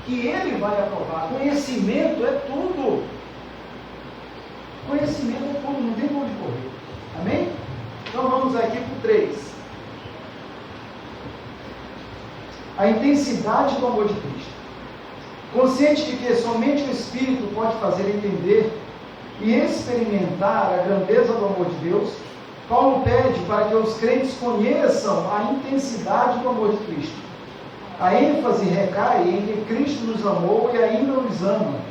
S1: Que Ele vai aprovar. Conhecimento é tudo. Conhecimento é tudo, não tem por onde correr. Amém? Então vamos aqui para o 3. A intensidade do amor de Cristo. Consciente de que somente o Espírito pode fazer entender e experimentar a grandeza do amor de Deus, Paulo pede para que os crentes conheçam a intensidade do amor de Cristo. A ênfase recai em que Cristo nos amou e ainda nos ama,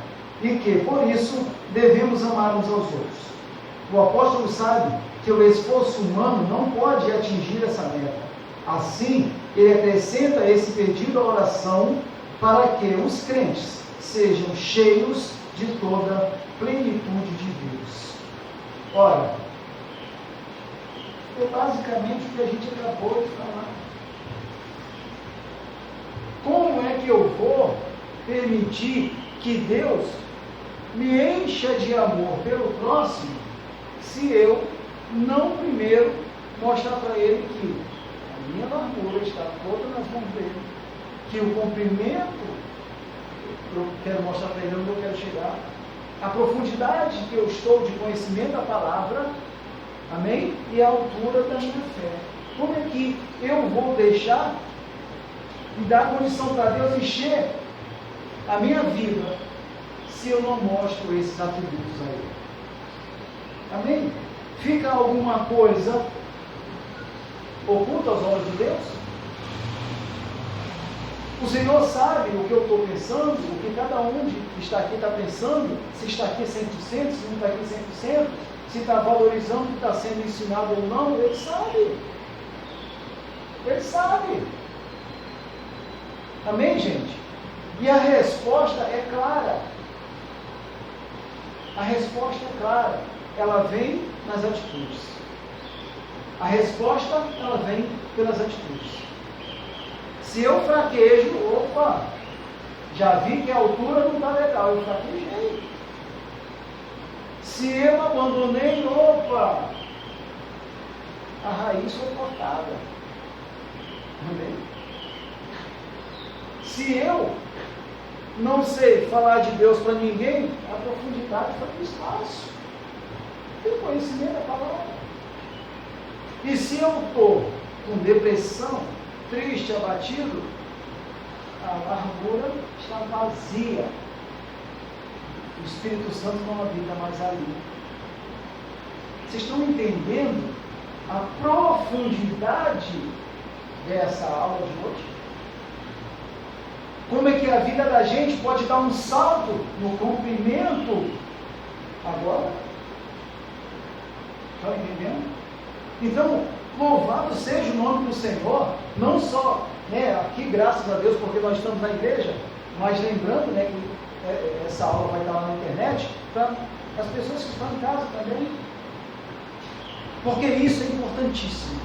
S1: e que, por isso, devemos amar uns aos outros. O apóstolo sabe que o esforço humano não pode atingir essa meta. Assim, ele acrescenta esse pedido à oração para que os crentes sejam cheios de toda a plenitude de Deus. Ora, é basicamente o que a gente acabou de falar. Como é que eu vou permitir que Deus me encha de amor pelo próximo se eu não primeiro mostrar para ele que a minha largura está toda nas mãos dele, que o comprimento eu quero mostrar para ele onde eu quero chegar, a profundidade que eu estou de conhecimento da palavra, amém? E a altura da minha fé. Como é que eu vou deixar e dar condição para Deus encher a minha vida se eu não mostro esses atributos a Ele? Amém? Fica alguma coisa oculta aos olhos de Deus? O Senhor sabe o que eu estou pensando, o que cada um que está aqui está pensando, se está aqui 100%, se não está aqui 100%, se está valorizando o que está sendo ensinado ou não. Ele sabe. Ele sabe. Amém, gente? E a resposta é clara. A resposta é clara. Ela vem nas atitudes. A resposta, ela vem pelas atitudes. Se eu fraquejo, opa, já vi que a altura não está legal, eu fraquejei. Se eu abandonei, opa, a raiz foi cortada. Amém? Se eu não sei falar de Deus para ninguém, a profundidade foi para o espaço. Tem conhecimento da palavra. E se eu estou com depressão, triste, abatido, a largura está vazia. O Espírito Santo não habita mais ali. Vocês estão entendendo a profundidade dessa aula de hoje? Como é que a vida da gente pode dar um salto no comprimento agora? Estão entendendo? Então, louvado seja o nome do Senhor, não só aqui, graças a Deus, porque nós estamos na igreja, mas lembrando que essa aula vai estar lá na internet, para as pessoas que estão em casa também, porque isso é importantíssimo.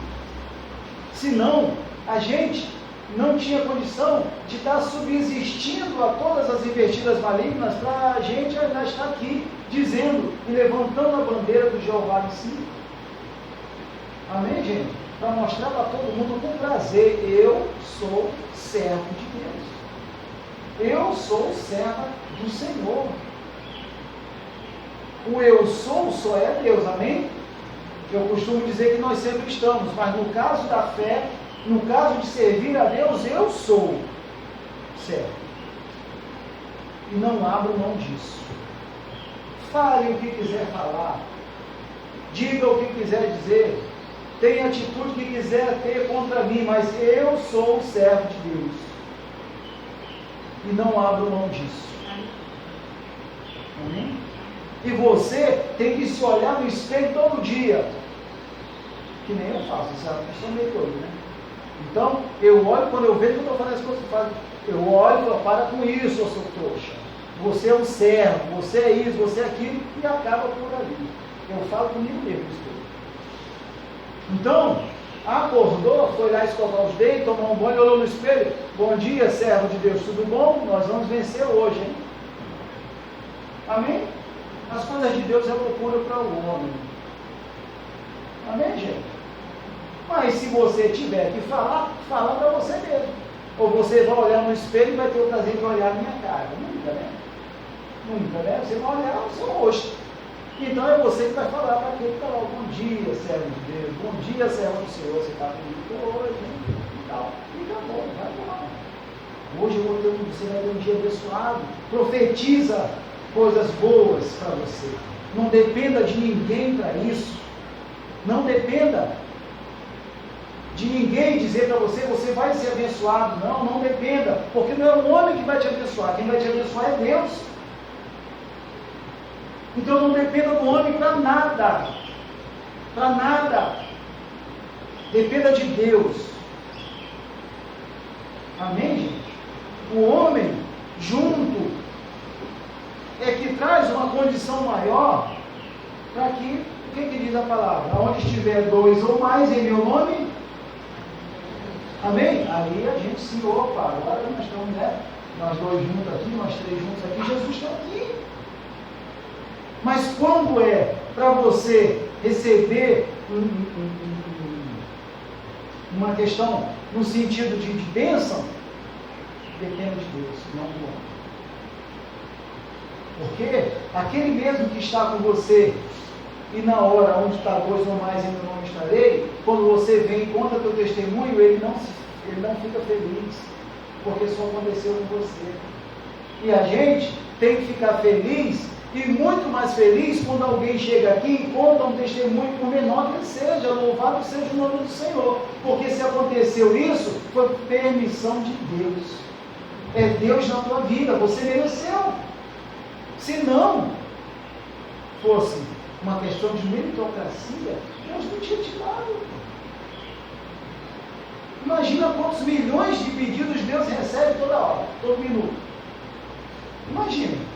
S1: Senão, a gente não tinha condição de estar subsistindo a todas as investidas malignas para a gente ainda estar aqui dizendo e levantando a bandeira do Jeová em si. Amém, gente? Para mostrar para todo mundo com prazer, eu sou servo de Deus. Eu sou serva do Senhor. O eu sou só é Deus, amém? Eu costumo dizer que nós sempre estamos, mas no caso da fé, no caso de servir a Deus, eu sou servo. E não abro mão disso. Fale o que quiser falar, diga o que quiser dizer, tenha a atitude que quiser ter contra mim, mas eu sou o servo de Deus. E não abro mão disso. Amém? E você tem que se olhar no espelho todo dia. Que nem eu faço, sabe? Eu sou meio doido, né? Então, eu olho, quando eu vejo que eu estou fazendo as coisas que eu faço, eu olho e falo, para com isso, eu sou trouxa. Você é um servo, você é isso, você é aquilo, e acaba por ali. Eu falo comigo mesmo, espelho. Então, Acordou, foi lá escovar os dentes, tomou um banho, olhou no espelho. Bom dia, servo de Deus, tudo bom? Nós vamos vencer hoje, hein? Amém? As coisas de Deus é loucura para o homem. Amém, gente? Mas se você tiver que falar, fala para você mesmo. Ou você vai olhar no espelho e vai ter o prazer de olhar a minha cara. Nunca, né? Nunca, né? Você vai olhar o seu rosto. Então é você que vai falar para aquele que está lá. Bom dia, servo de Deus. Bom dia, servo do Senhor. Você está comigo hoje, hein? E tal. E acabou, vai embora. Hoje você vai ter um dia abençoado. Profetiza coisas boas para você. Não dependa de ninguém para isso. Não dependa de ninguém dizer para você, você vai ser abençoado. Não, não dependa. Porque não é o homem que vai te abençoar. Quem vai te abençoar é Deus. Então não dependa do homem para nada. Para nada. Dependa de Deus. Amém, gente? O homem junto é que traz uma condição maior para que, o que diz a palavra? Onde estiver dois ou mais em meu nome, amém? Aí a gente se opa, agora nós estamos, né? Nós dois juntos aqui, nós três juntos aqui, Jesus está aqui. Mas quando é para você receber uma questão no sentido de bênção, depende de Deus, não do homem. Porque aquele mesmo que está com você, e na hora onde está dois ou mais em meu nome estarei, quando você vem e conta teu testemunho, ele não fica feliz, porque só aconteceu com você. E a gente tem que ficar feliz, e muito mais feliz, quando alguém chega aqui e conta um testemunho, por menor que ele seja, louvado seja o nome do Senhor. Porque se aconteceu isso, foi permissão de Deus. É Deus na tua vida, você mereceu. Se não fosse uma questão de meritocracia, Deus não tinha te dado. Imagina quantos milhões de pedidos Deus recebe toda hora, todo minuto. Imagina.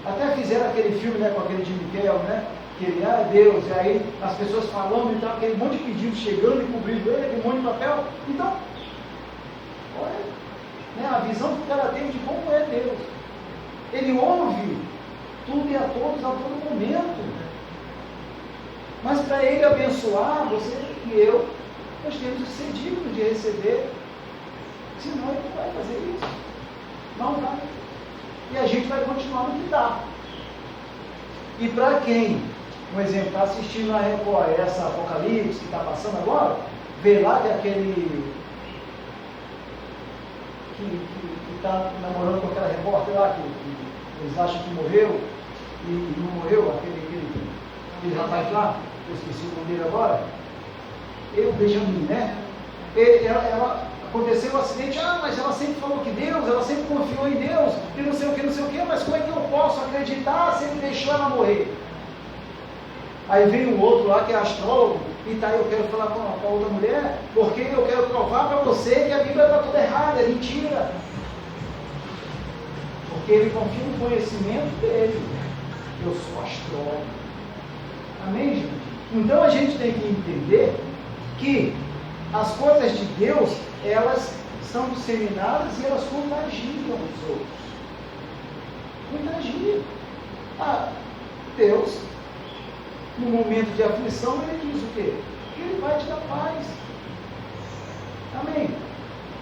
S1: Até fizeram aquele filme, né, com aquele Jimmy Kell, né? Que ele, Deus, e aí as pessoas falando, então aquele monte de pedidos chegando e cobrindo ele, aquele monte de papel. Então, olha, né, a visão que o cara tem de como é Deus. Ele ouve tudo e a todos a todo momento. Mas para ele abençoar, você e eu, nós temos que ser dignos de receber. Senão ele não vai fazer isso. Não vai. E a gente vai continuar no que dá. E para quem, um exemplo, está assistindo a Record, essa Apocalipse que está passando agora, vê lá que aquele que está namorando com aquela repórter lá, que eles acham que morreu, e não morreu, aquele rapaz lá, eu esqueci o nome dele agora, o Benjamin, né? Aconteceu um acidente, mas ela sempre falou que Deus, ela sempre confiou em Deus, e não sei o que, mas como é que eu posso acreditar se ele deixou ela morrer? Aí vem um outro lá que é astrólogo, e tá aí, eu quero falar com a outra mulher, porque eu quero provar para você que a Bíblia está toda errada, é mentira. Porque ele confia no conhecimento dele. Eu sou astrólogo. Amém, gente? Então a gente tem que entender que as coisas de Deus, elas são disseminadas e elas contagiam os outros. Contagiam. Deus, no momento de aflição, ele diz o quê? Que ele vai te dar paz. Amém?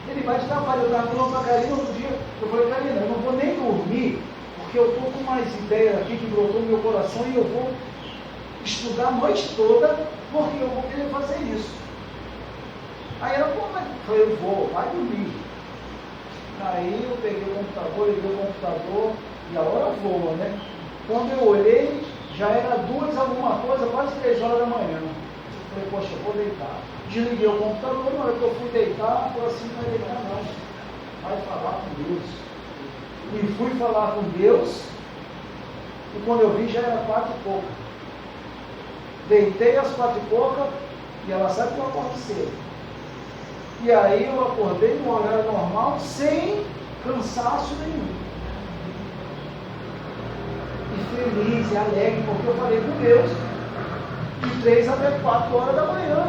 S1: Ele vai te dar paz. Eu estava falando para a Karina outro dia, eu falei, Karina, eu não vou nem dormir, porque eu estou com mais ideia aqui que brotou no meu coração e eu vou estudar a noite toda, porque eu vou querer fazer isso. Aí ela, mas eu falei, eu vou, vai dormir. Aí eu peguei o computador, liguei o computador, e a hora voa, né? Quando eu olhei, já era 2 alguma coisa, quase 3 horas da manhã. Eu falei, poxa, eu vou deitar. Desliguei o computador, na hora que eu fui deitar, falei assim, não vai deitar não. Vai falar com Deus. E fui falar com Deus, e quando eu vi já era 4 e pouca. Deitei às 4 e pouca, e ela sabe que eu acordo cedo. E aí eu acordei no horário normal, sem cansaço nenhum. E feliz e alegre, porque eu falei com Deus, de 3 até 4 horas da manhã.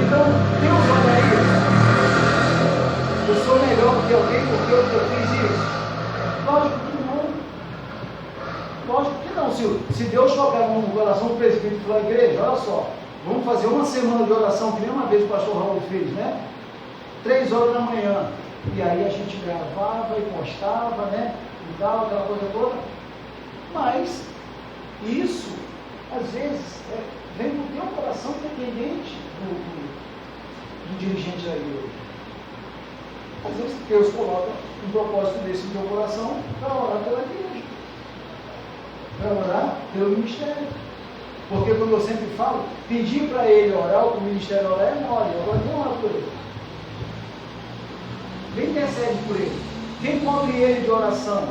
S1: Então, Deus olha isso. Eu sou melhor do que alguém porque eu fiz isso. Lógico que não. Lógico que não. Se Deus tocar no coração do presbítero e falar, igreja, olha só, vamos fazer uma semana de oração, que nem uma vez o pastor Raul fez, né? 3 horas da manhã. E aí a gente gravava e postava, né? E tal, aquela coisa toda. Mas isso, às vezes, vem do teu coração independente do dirigente da igreja. Às vezes Deus coloca um propósito desse no teu coração para orar pela igreja, para orar pelo ministério. Porque como eu sempre falo, pedir para ele orar ou para o ministério orar é mole, agora não orar por ele. Quem intercede por ele? Quem cobre ele de oração?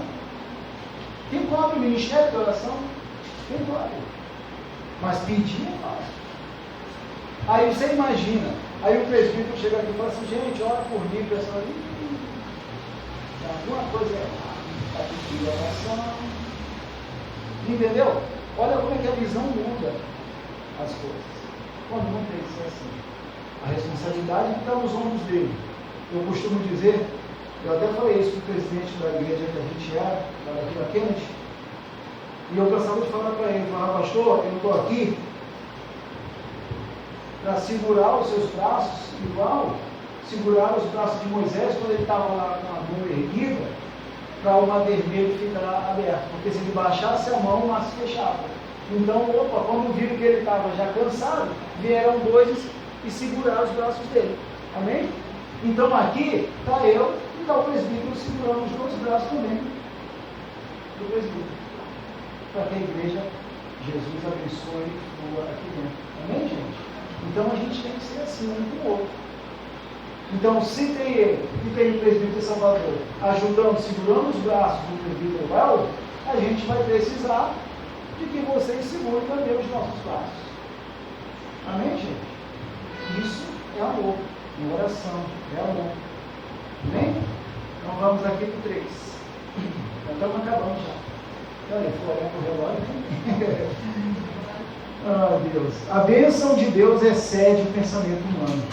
S1: Quem cobre o ministério de oração? Quem cobre? Mas pedir é fácil. Aí você imagina, aí o presbítero chega aqui e fala assim, gente, ora por mim, pessoal, alguma coisa errada, está pedindo oração. Entendeu? Olha como é que a visão muda as coisas. Quando não tem que ser assim. A responsabilidade está nos ombros dele. Eu costumo dizer, eu até falei isso para o presidente da igreja que a gente era, aqui na Kennedy, e eu gostava de falar para ele, pastor, eu estou aqui para segurar os seus braços, igual segurar os braços de Moisés quando ele estava lá com a mão erguida, para o mar vermelho ficar aberto, porque se ele baixasse a mão, o mar se fechava. Então, quando viram que ele estava já cansado, vieram 2 e seguraram os braços dele. Amém? Então aqui está eu e está o presbítero segurando os 2 braços também do presbítero. Para que a igreja, Jesus abençoe e flua aqui dentro. Amém, gente? Então a gente tem que ser assim um com o outro. Então, se tem ele e tem o presbítero Salvador ajudando, segurando os braços do presbítero Raul, a gente vai precisar de que vocês segurem também os nossos braços. Amém, gente? Isso é amor. Em oração, é amor. Amém? Então vamos aqui para o 3. Já estamos acabando já. Olha, foi olhar para o relógio. Ah, Deus. A bênção de Deus excede o pensamento humano.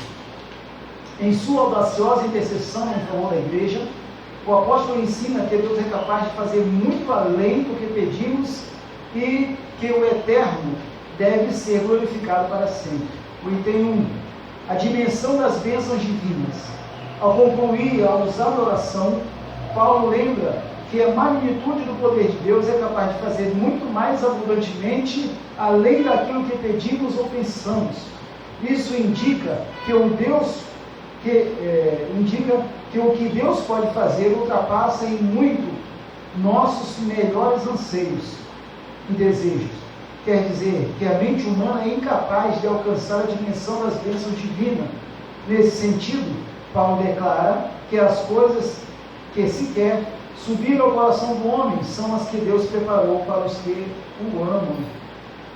S1: Em sua audaciosa intercessão em favor da igreja, o apóstolo ensina que Deus é capaz de fazer muito além do que pedimos e que o eterno deve ser glorificado para sempre. O item 1. A dimensão das bênçãos divinas. Ao concluir a usar a oração, Paulo lembra que a magnitude do poder de Deus é capaz de fazer muito mais abundantemente além daquilo que pedimos ou pensamos. Isso indica que o que Deus pode fazer ultrapassa em muito nossos melhores anseios e desejos. Quer dizer que a mente humana é incapaz de alcançar a dimensão das bênçãos divinas. Nesse sentido, Paulo declara que as coisas que se quer subir ao coração do homem são as que Deus preparou para os que o amam.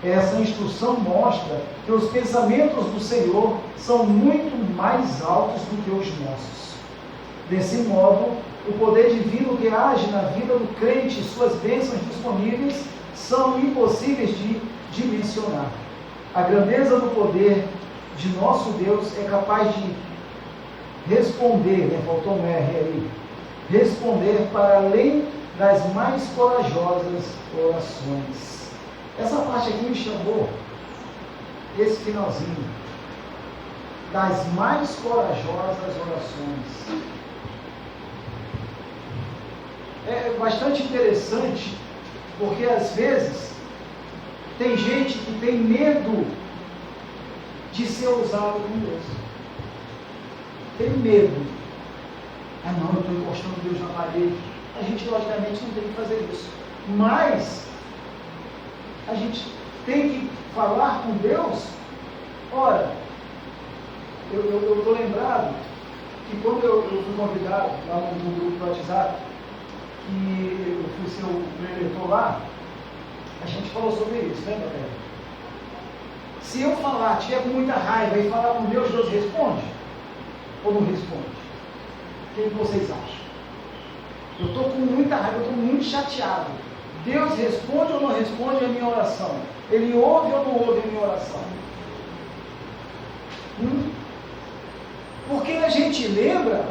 S1: Essa instrução mostra que os pensamentos do Senhor são muito mais altos do que os nossos. Desse modo, o poder divino que age na vida do crente e suas bênçãos disponíveis são impossíveis de dimensionar. A grandeza do poder de nosso Deus é capaz de responder, faltou um R aí, responder para além das mais corajosas orações. Essa parte aqui me chamou, esse finalzinho, das mais corajosas orações. É bastante interessante, porque às vezes tem gente que tem medo de ser usado por Deus. Tem medo. Ah não, eu estou encostando Deus na parede. A gente logicamente não tem que fazer isso. Mas a gente tem que falar com Deus. Ora, eu estou lembrado que quando eu fui convidado lá no grupo do WhatsApp, que eu fui ser o preletor lá, a gente falou sobre isso, né, galera? Se eu falar, tiver com muita raiva e falar com Deus, Deus responde? Ou não responde? O que vocês acham? Eu estou com muita raiva, eu estou muito chateado. Deus responde ou não responde a minha oração? Ele ouve ou não ouve a minha oração? Porque a gente lembra,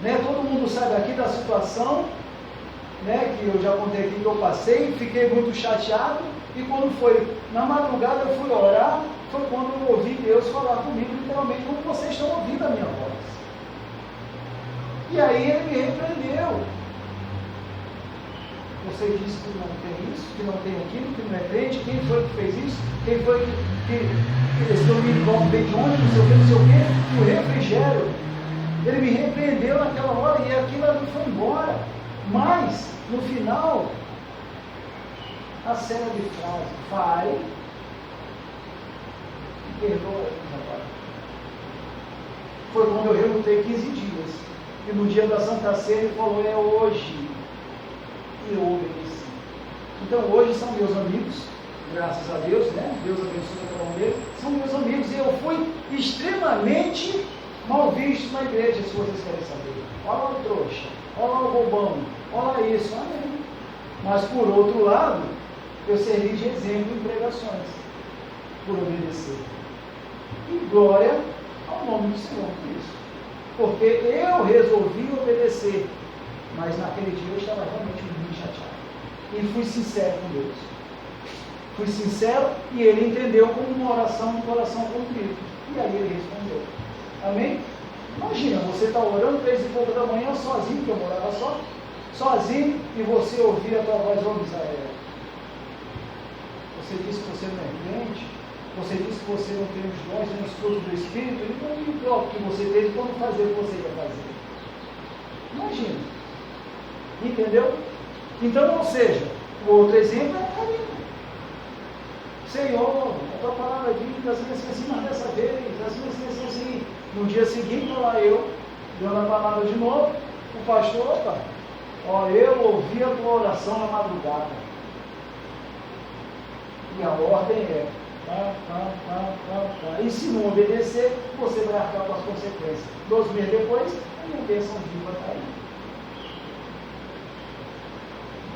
S1: né, todo mundo sabe aqui da situação, né, que eu já contei aqui que eu passei, fiquei muito chateado, e quando foi na madrugada eu fui orar, foi quando eu ouvi Deus falar comigo, literalmente, como vocês estão ouvindo a minha voz. E aí ele me repreendeu. Você disse que não tem isso, que não tem aquilo, que não é crente, quem foi que fez isso? Quem foi que esse domínio veio de onde, não sei o quê, o refrigério. Ele me repreendeu naquela hora e aquilo ali foi embora. Mas, no final, a célebre frase, vai e perdoa eles agora. Foi quando eu relutei 15 dias. E no dia da Santa Ceia ele falou, é hoje. E eu obedeci. Então hoje são meus amigos, graças a Deus, né? Deus abençoe cada um deles, são meus amigos. E eu fui extremamente mal visto na igreja, se vocês querem saber. Olha lá o trouxa, olha lá o bobão, olha lá isso, amém. Mas por outro lado, eu servi de exemplo em pregações, por obedecer. E glória ao nome do Senhor por isso. Porque eu resolvi obedecer. Mas naquele dia eu estava realmente muito chateado. E fui sincero com Deus. Fui sincero e ele entendeu como uma oração de coração contrito. E aí ele respondeu. Amém? Imagina, você está orando 3h pouco da manhã sozinho, que eu morava sozinho, e você ouvir a tua voz, ô Misael. Você disse que você não é crente, você disse que você não tem os dons nem os frutos do Espírito, então e o próprio que você teve, como fazer o que você ia fazer? Imagina. Entendeu? Então, ou seja, o outro exemplo é carinho. Senhor, a tua palavra diz assim, mas dessa vez, assim. No dia seguinte, lá eu, dando a palavra de novo, o pastor, opa, ó, eu ouvi a tua oração na madrugada. E a ordem é, E se não obedecer, você vai arcar com as consequências. 2 meses depois, a minha bênção viva está aí.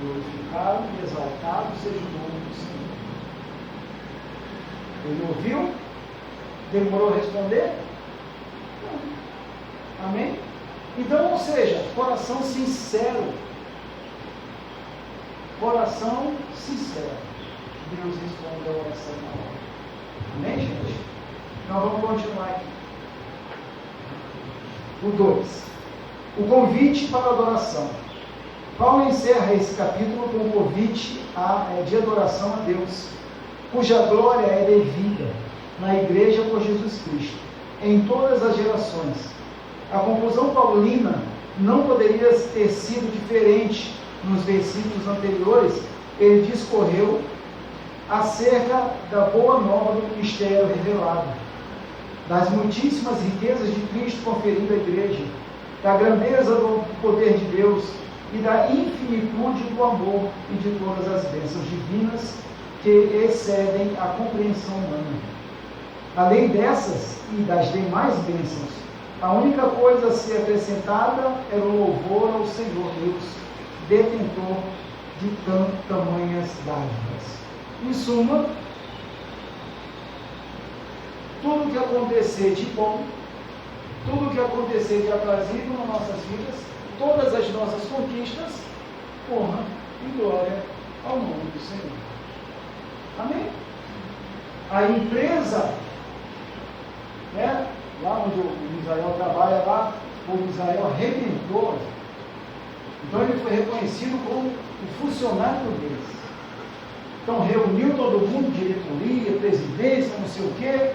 S1: Glorificado e exaltado seja o nome do Senhor. Ele ouviu? Demorou a responder? Não. Amém? Então, ou seja, coração sincero. Coração sincero. Deus responde a oração na hora. Amém, gente? Então vamos continuar aqui. O 2. O convite para a adoração. Paulo encerra esse capítulo com um convite de adoração a Deus, cuja glória é devida na igreja por Jesus Cristo, em todas as gerações. A conclusão paulina não poderia ter sido diferente nos versículos anteriores. Ele discorreu acerca da boa nova do mistério revelado, das muitíssimas riquezas de Cristo conferido à igreja, da grandeza do poder de Deus e da infinitude do amor e de todas as bênçãos divinas que excedem a compreensão humana. Além dessas e das demais bênçãos, a única coisa a ser acrescentada era o louvor ao Senhor Deus, detentor de tamanhas dádivas. Em suma, tudo que acontecer de bom, tudo que acontecer de aprazível nas nossas vidas, todas as nossas conquistas, honra e glória ao nome do Senhor. Amém? A empresa, né, lá onde o Misael trabalha, lá, o Misael arrebentou. Então ele foi reconhecido como o funcionário deles. Então reuniu todo mundo, diretoria, presidência, não sei o quê,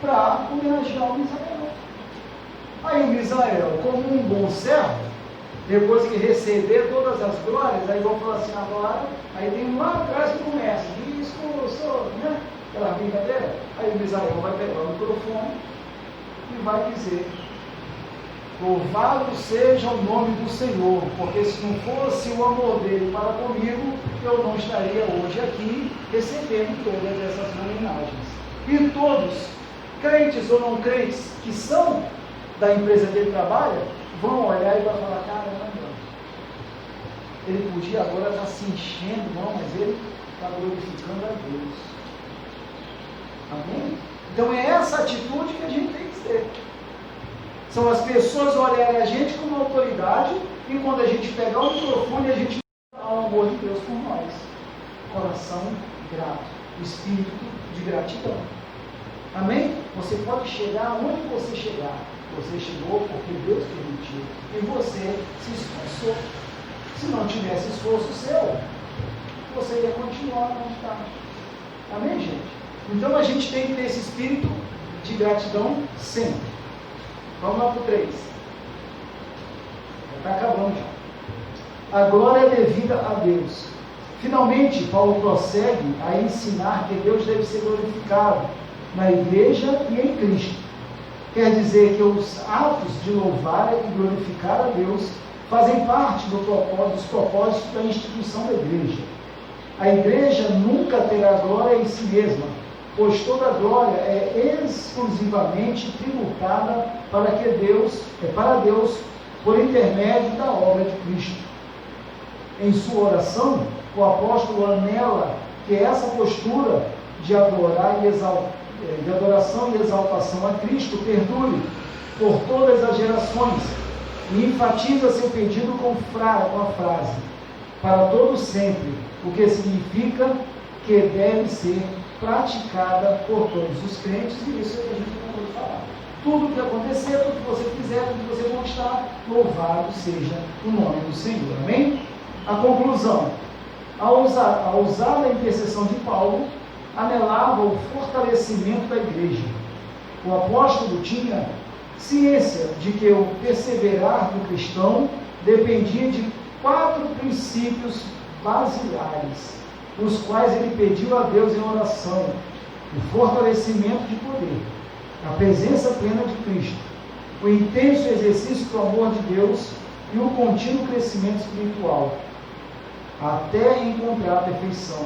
S1: para homenagear o Misael. Aí o Misael, como um bom servo, depois que receber todas as glórias, aí vão falar assim, agora, aí tem um lá atrás que começa, discurso, né? Aquela brincadeira. Aí o Misael vai pegar o microfone e vai dizer, louvado seja o nome do Senhor, porque se não fosse o amor dele para comigo, eu não estaria hoje aqui recebendo todas essas homenagens. E todos, crentes ou não crentes, que são da empresa que ele trabalha, vão olhar e vão falar, caramba, ele podia agora estar se enchendo, não, mas ele está glorificando a Deus. Amém? Então é essa atitude que a gente tem que ter. São as pessoas olharem a gente como autoridade e quando a gente pegar o microfone, a gente dá o amor de Deus por nós. Coração grato, espírito de gratidão. Amém? Você pode chegar onde você chegar. Você chegou porque Deus permitiu. E você se esforçou. Se não tivesse esforço seu, você ia continuar onde está. Amém, gente? Então a gente tem que ter esse espírito de gratidão sempre. Vamos lá para o 3. Está acabando já. A glória é devida a Deus. Finalmente, Paulo prossegue a ensinar que Deus deve ser glorificado na igreja e em Cristo. Quer dizer que os atos de louvar e glorificar a Deus fazem parte dos propósitos da instituição da igreja. A igreja nunca terá glória em si mesma, pois toda glória é exclusivamente tributada para Deus por intermédio da obra de Cristo. Em sua oração, o apóstolo anela que essa postura de adoração e exaltação a Cristo perdure por todas as gerações e enfatiza seu pedido com a frase para todo sempre, o que significa que deve ser praticada por todos os crentes, e isso é o que a gente acabou de falar. Tudo o que acontecer, tudo que você fizer, tudo que você conquistar, louvado seja o nome do Senhor. Amém? A conclusão. Ao usar a intercessão de Paulo, anelava o fortalecimento da igreja. O apóstolo tinha ciência de que o perseverar do cristão dependia de 4 princípios basilares, os quais ele pediu a Deus em oração: o fortalecimento de poder, a presença plena de Cristo, o intenso exercício do amor de Deus e o contínuo crescimento espiritual, até encontrar a perfeição.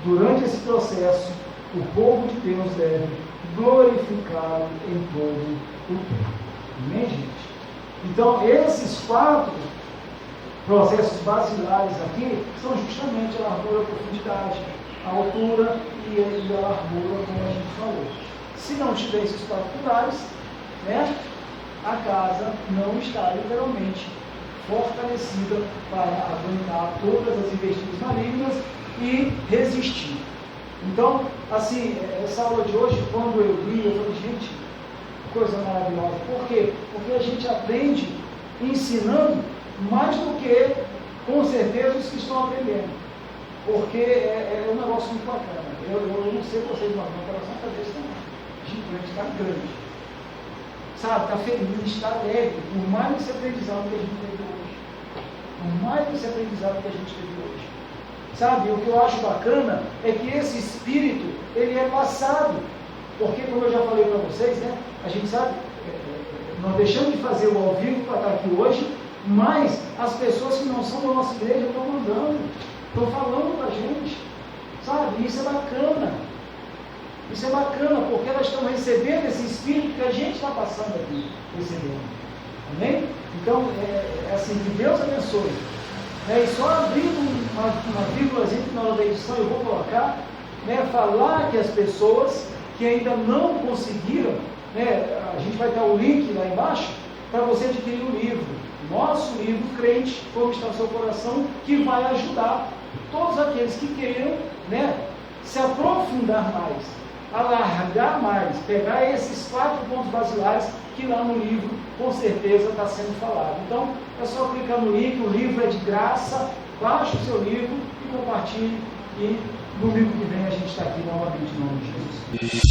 S1: Durante esse processo, o povo de Deus deve glorificá-lo em todo o tempo. Amém, gente? Então, esses 4 processos basilares aqui são justamente a largura, a profundidade, a altura e a largura, como a gente falou. Se não tiver esses 4 pilares, né, a casa não está literalmente fortalecida para aguentar todas as investidas malignas e resistir. Então, assim, essa aula de hoje, quando eu li, eu falei, gente, coisa maravilhosa. Por quê? Porque a gente aprende ensinando mais do que, com certeza, os que estão aprendendo. Porque é um negócio muito bacana. Eu não sei vocês, mas meu coração está desse tamanho. Gigante, está grande. Sabe, está feliz, está alegre, por mais desse aprendizado que a gente teve hoje. Por mais desse aprendizado que a gente teve hoje. Sabe, o que eu acho bacana é que esse espírito, ele é passado. Porque, como eu já falei para vocês, né, a gente sabe, nós deixamos de fazer o ao vivo para estar aqui hoje, mas as pessoas que não são da nossa igreja estão mandando, estão falando para a gente, sabe? Isso é bacana. Isso é bacana, porque elas estão recebendo esse espírito que a gente está passando aqui, recebendo. Amém? Então, é assim, que Deus abençoe. E só abrindo uma vírgulazinha na hora da edição, eu vou colocar, falar que as pessoas que ainda não conseguiram, a gente vai dar o link lá embaixo, para você adquirir o livro. Nosso livro, Crente, Como Está o Seu Coração, que vai ajudar todos aqueles que queiram se aprofundar mais, alargar mais, pegar esses 4 pontos basilares que lá no livro, com certeza, está sendo falado. Então, é só clicar no link, o livro é de graça, baixe o seu livro e compartilhe, e no livro que vem a gente está aqui novamente em nome de Jesus.